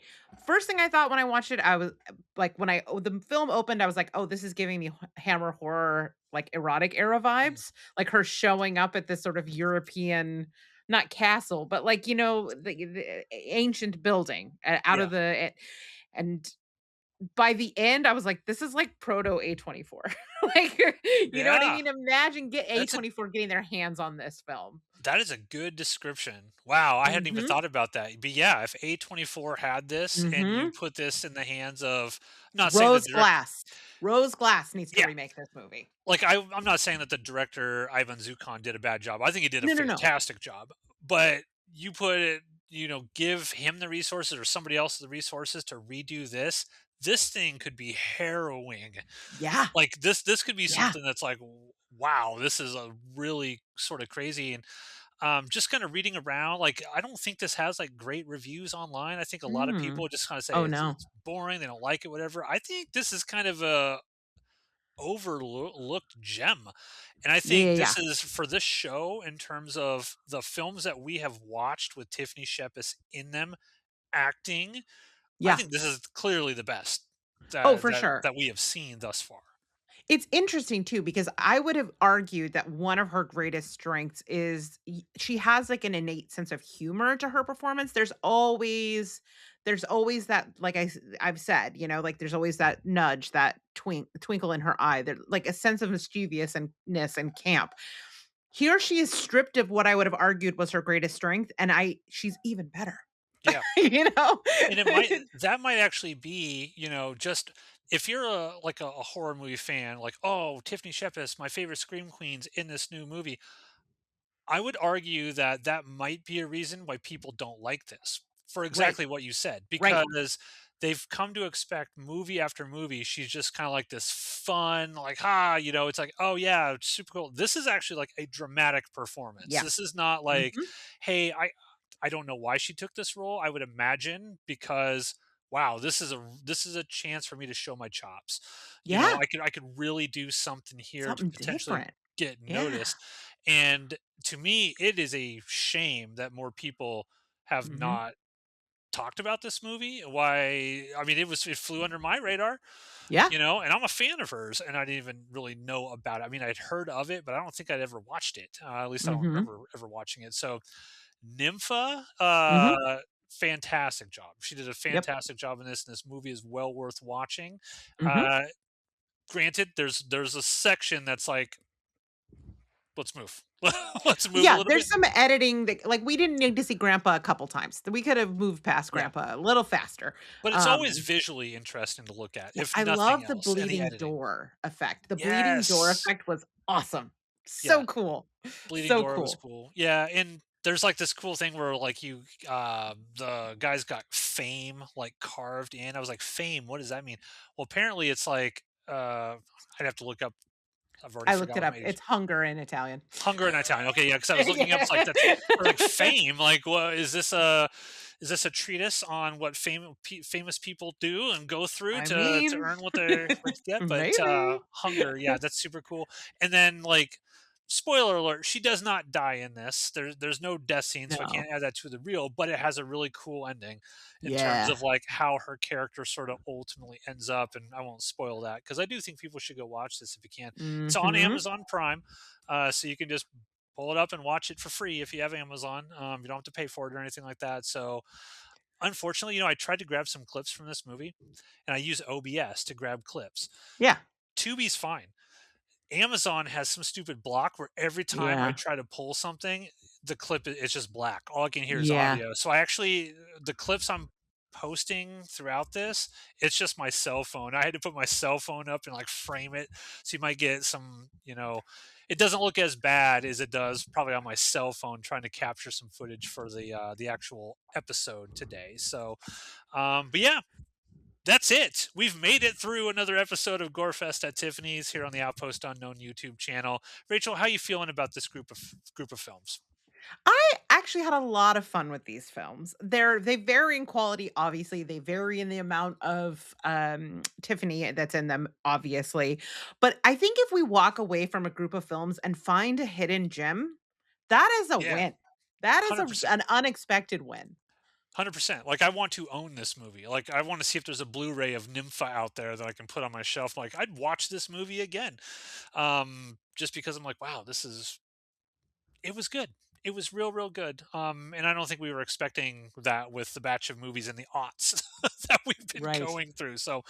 first thing I thought when I watched it, I was like when the film opened, I was like, "Oh, this is giving me Hammer horror like erotic era Mm. vibes." Like her showing up at this sort of European not castle, but like, the ancient building out Yeah. of and by the end, I was like, "This is like proto A24." Like, you know what I Yeah. mean? Imagine get That's a A24 getting their hands on this film. that is a good description. Wow, I hadn't even Mhm. thought about that. But yeah, if A24 had this and you Mhm. put this in the hands of I'm not saying that Rose the direct Glass. Rose Glass needs to Yeah. remake this movie. Like, I'm not saying that the director, Ivan Zukan, did a bad job. I think he did a No, no, no. fantastic job. But you put it give him the resources or somebody else the resources to redo this. This thing could be harrowing. Yeah. Like, this could be Yeah. something that's like, wow, this is a really sort of crazy. And just kind of reading around, like, I don't think this has like great reviews online. I think a lot of Mm. people just kind of say Oh, no. it's boring, they don't like it, whatever. I think this is kind of a overlooked gem. And I Yeah, yeah, think yeah. this is for this show in terms of the films that we have watched with Tiffany Shepis in them acting. I Yeah. think this is clearly the best Oh, that for that sure. that we have seen thus far. It's interesting too because I would have argued that one of her greatest strengths is she has like an innate sense of humor to her performance. There's always that like I've said, like there's always that nudge, that twinkle in her eye, that like a sense of mischievousness and camp. Here she is stripped of what I would have argued was her greatest strength and she's even better. Yeah. You know? And it might that might actually be, just if you're a horror movie fan, like, oh, Tiffany Shepis, my favorite scream queens in this new movie. I would argue that that might be a reason why people don't like this for Right. exactly what you said, Right. because they've come to expect movie after movie. She's just kind of like this fun, like, it's like, oh, yeah, it's super cool. This is actually like a dramatic performance. Yeah. This is not like, Mhm. hey, I don't know why she took this role. I would imagine because wow, this is a chance for me to show my chops. Yeah. I could really do something here to Something potentially different. get Yeah. noticed. And to me, it is a shame that more people have Mhm. not talked about this movie. Why? I mean, it flew under my radar, Yeah. and I'm a fan of hers, and I didn't even really know about it. I mean, I'd heard of it, but I don't think I'd ever watched it. At least I don't Mhm. remember ever watching it. So, NYMPHA, Mhm. fantastic job. She did a Yep. fantastic job in this, and this movie is well worth watching. Mhm. Uh, Granted, there's a section that's like, let's move, let's move a Yeah, little there's bit. some editing that like, we didn't need to see grandpa a couple times. We could have moved past Yeah. grandpa a little faster. But it's always Um, visually interesting to look at, yeah, if I nothing love the else, and the bleeding editing. door effect. The bleeding door Yes. effect was awesome. Yeah. So cool. Bleeding So Door was cool. cool. Yeah, and there's like this cool thing where like the guys got fame like carved in. I was like, fame, what does that mean? Well, apparently it's like I'd have to look up. I've already I looked forgot it what my up. age. It's hunger in Italian. Hunger in Italian. Okay, yeah, because I was looking up, it's like Yeah. that's or like fame. Like, what is this a treatise on what famous people do and go through I to mean, earn what they get? But maybe. hunger, yeah, that's super cool. And then like, spoiler alert, she does not die in this. There's no death scene, so I No. can't add that to the reel. But it has a really cool ending in terms Yeah. of like how her character sort of ultimately ends up. And I won't spoil that because I do think people should go watch this if you can. It's on Mhm. Amazon Prime, so you can just pull it up and watch it for free if you have Amazon. You don't have to pay for it or anything like that. So, unfortunately, I tried to grab some clips from this movie, and I use OBS to grab clips. Yeah. Tubi's fine. Amazon has some stupid block where every time I Yeah. try to pull something, the clip is just black. All I can hear is Yeah. audio. So I actually the clips I'm posting throughout this, it's just my cell phone. I had to put my cell phone up and like frame it. So you might get some, it doesn't look as bad as it does probably on my cell phone trying to capture some footage for the actual episode today. So but yeah, that's it. We've made it through another episode of Gorefest at Tiffany's here on the Outpost Unknown YouTube channel. Rachel, how you feeling about this group of films? I actually had a lot of fun with these films. They vary in quality, obviously. They vary in the amount of Tiffany that's in them, obviously. But I think if we walk away from a group of films and find a hidden gem, that is a Yeah. win. That is 100%. an unexpected win. 100%. Like, I want to own this movie. Like, I want to see if there's a Blu-ray of NYMPHA out there that I can put on my shelf. Like, I'd watch this movie again, just because I'm like, wow, it was good. It was real, real good. And I don't think we were expecting that with the batch of movies in the aughts that we've been Right. going through. So,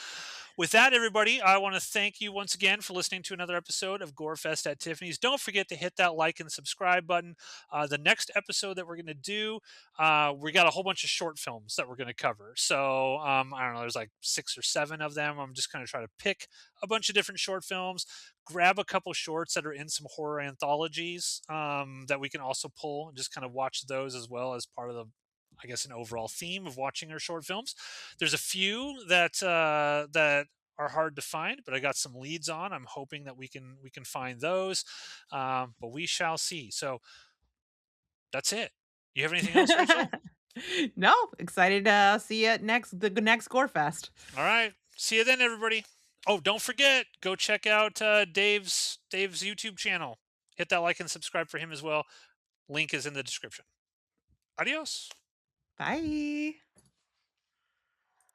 with that, everybody, I want to thank you once again for listening to another episode of GOREFEST at Tiffany's. Don't forget to hit that like and subscribe button. The next episode that we're going to do, we got a whole bunch of short films that we're going to cover. So, I don't know, there's like 6 or 7 of them. I'm just going to try to pick a bunch of different short films, grab a couple shorts that are in some horror anthologies that we can also pull and just kind of watch those as well as part of the, I guess, an overall theme of watching our short films. There's a few that are hard to find, but I got some leads on. I'm hoping that we can find those, but we shall see. So that's it. You have anything else, Rachel? No, excited to see you at the next Gorefest. All right, see you then, everybody. Oh, don't forget, go check out Dave's YouTube channel. Hit that like and subscribe for him as well. Link is in the description. Adios. Bye.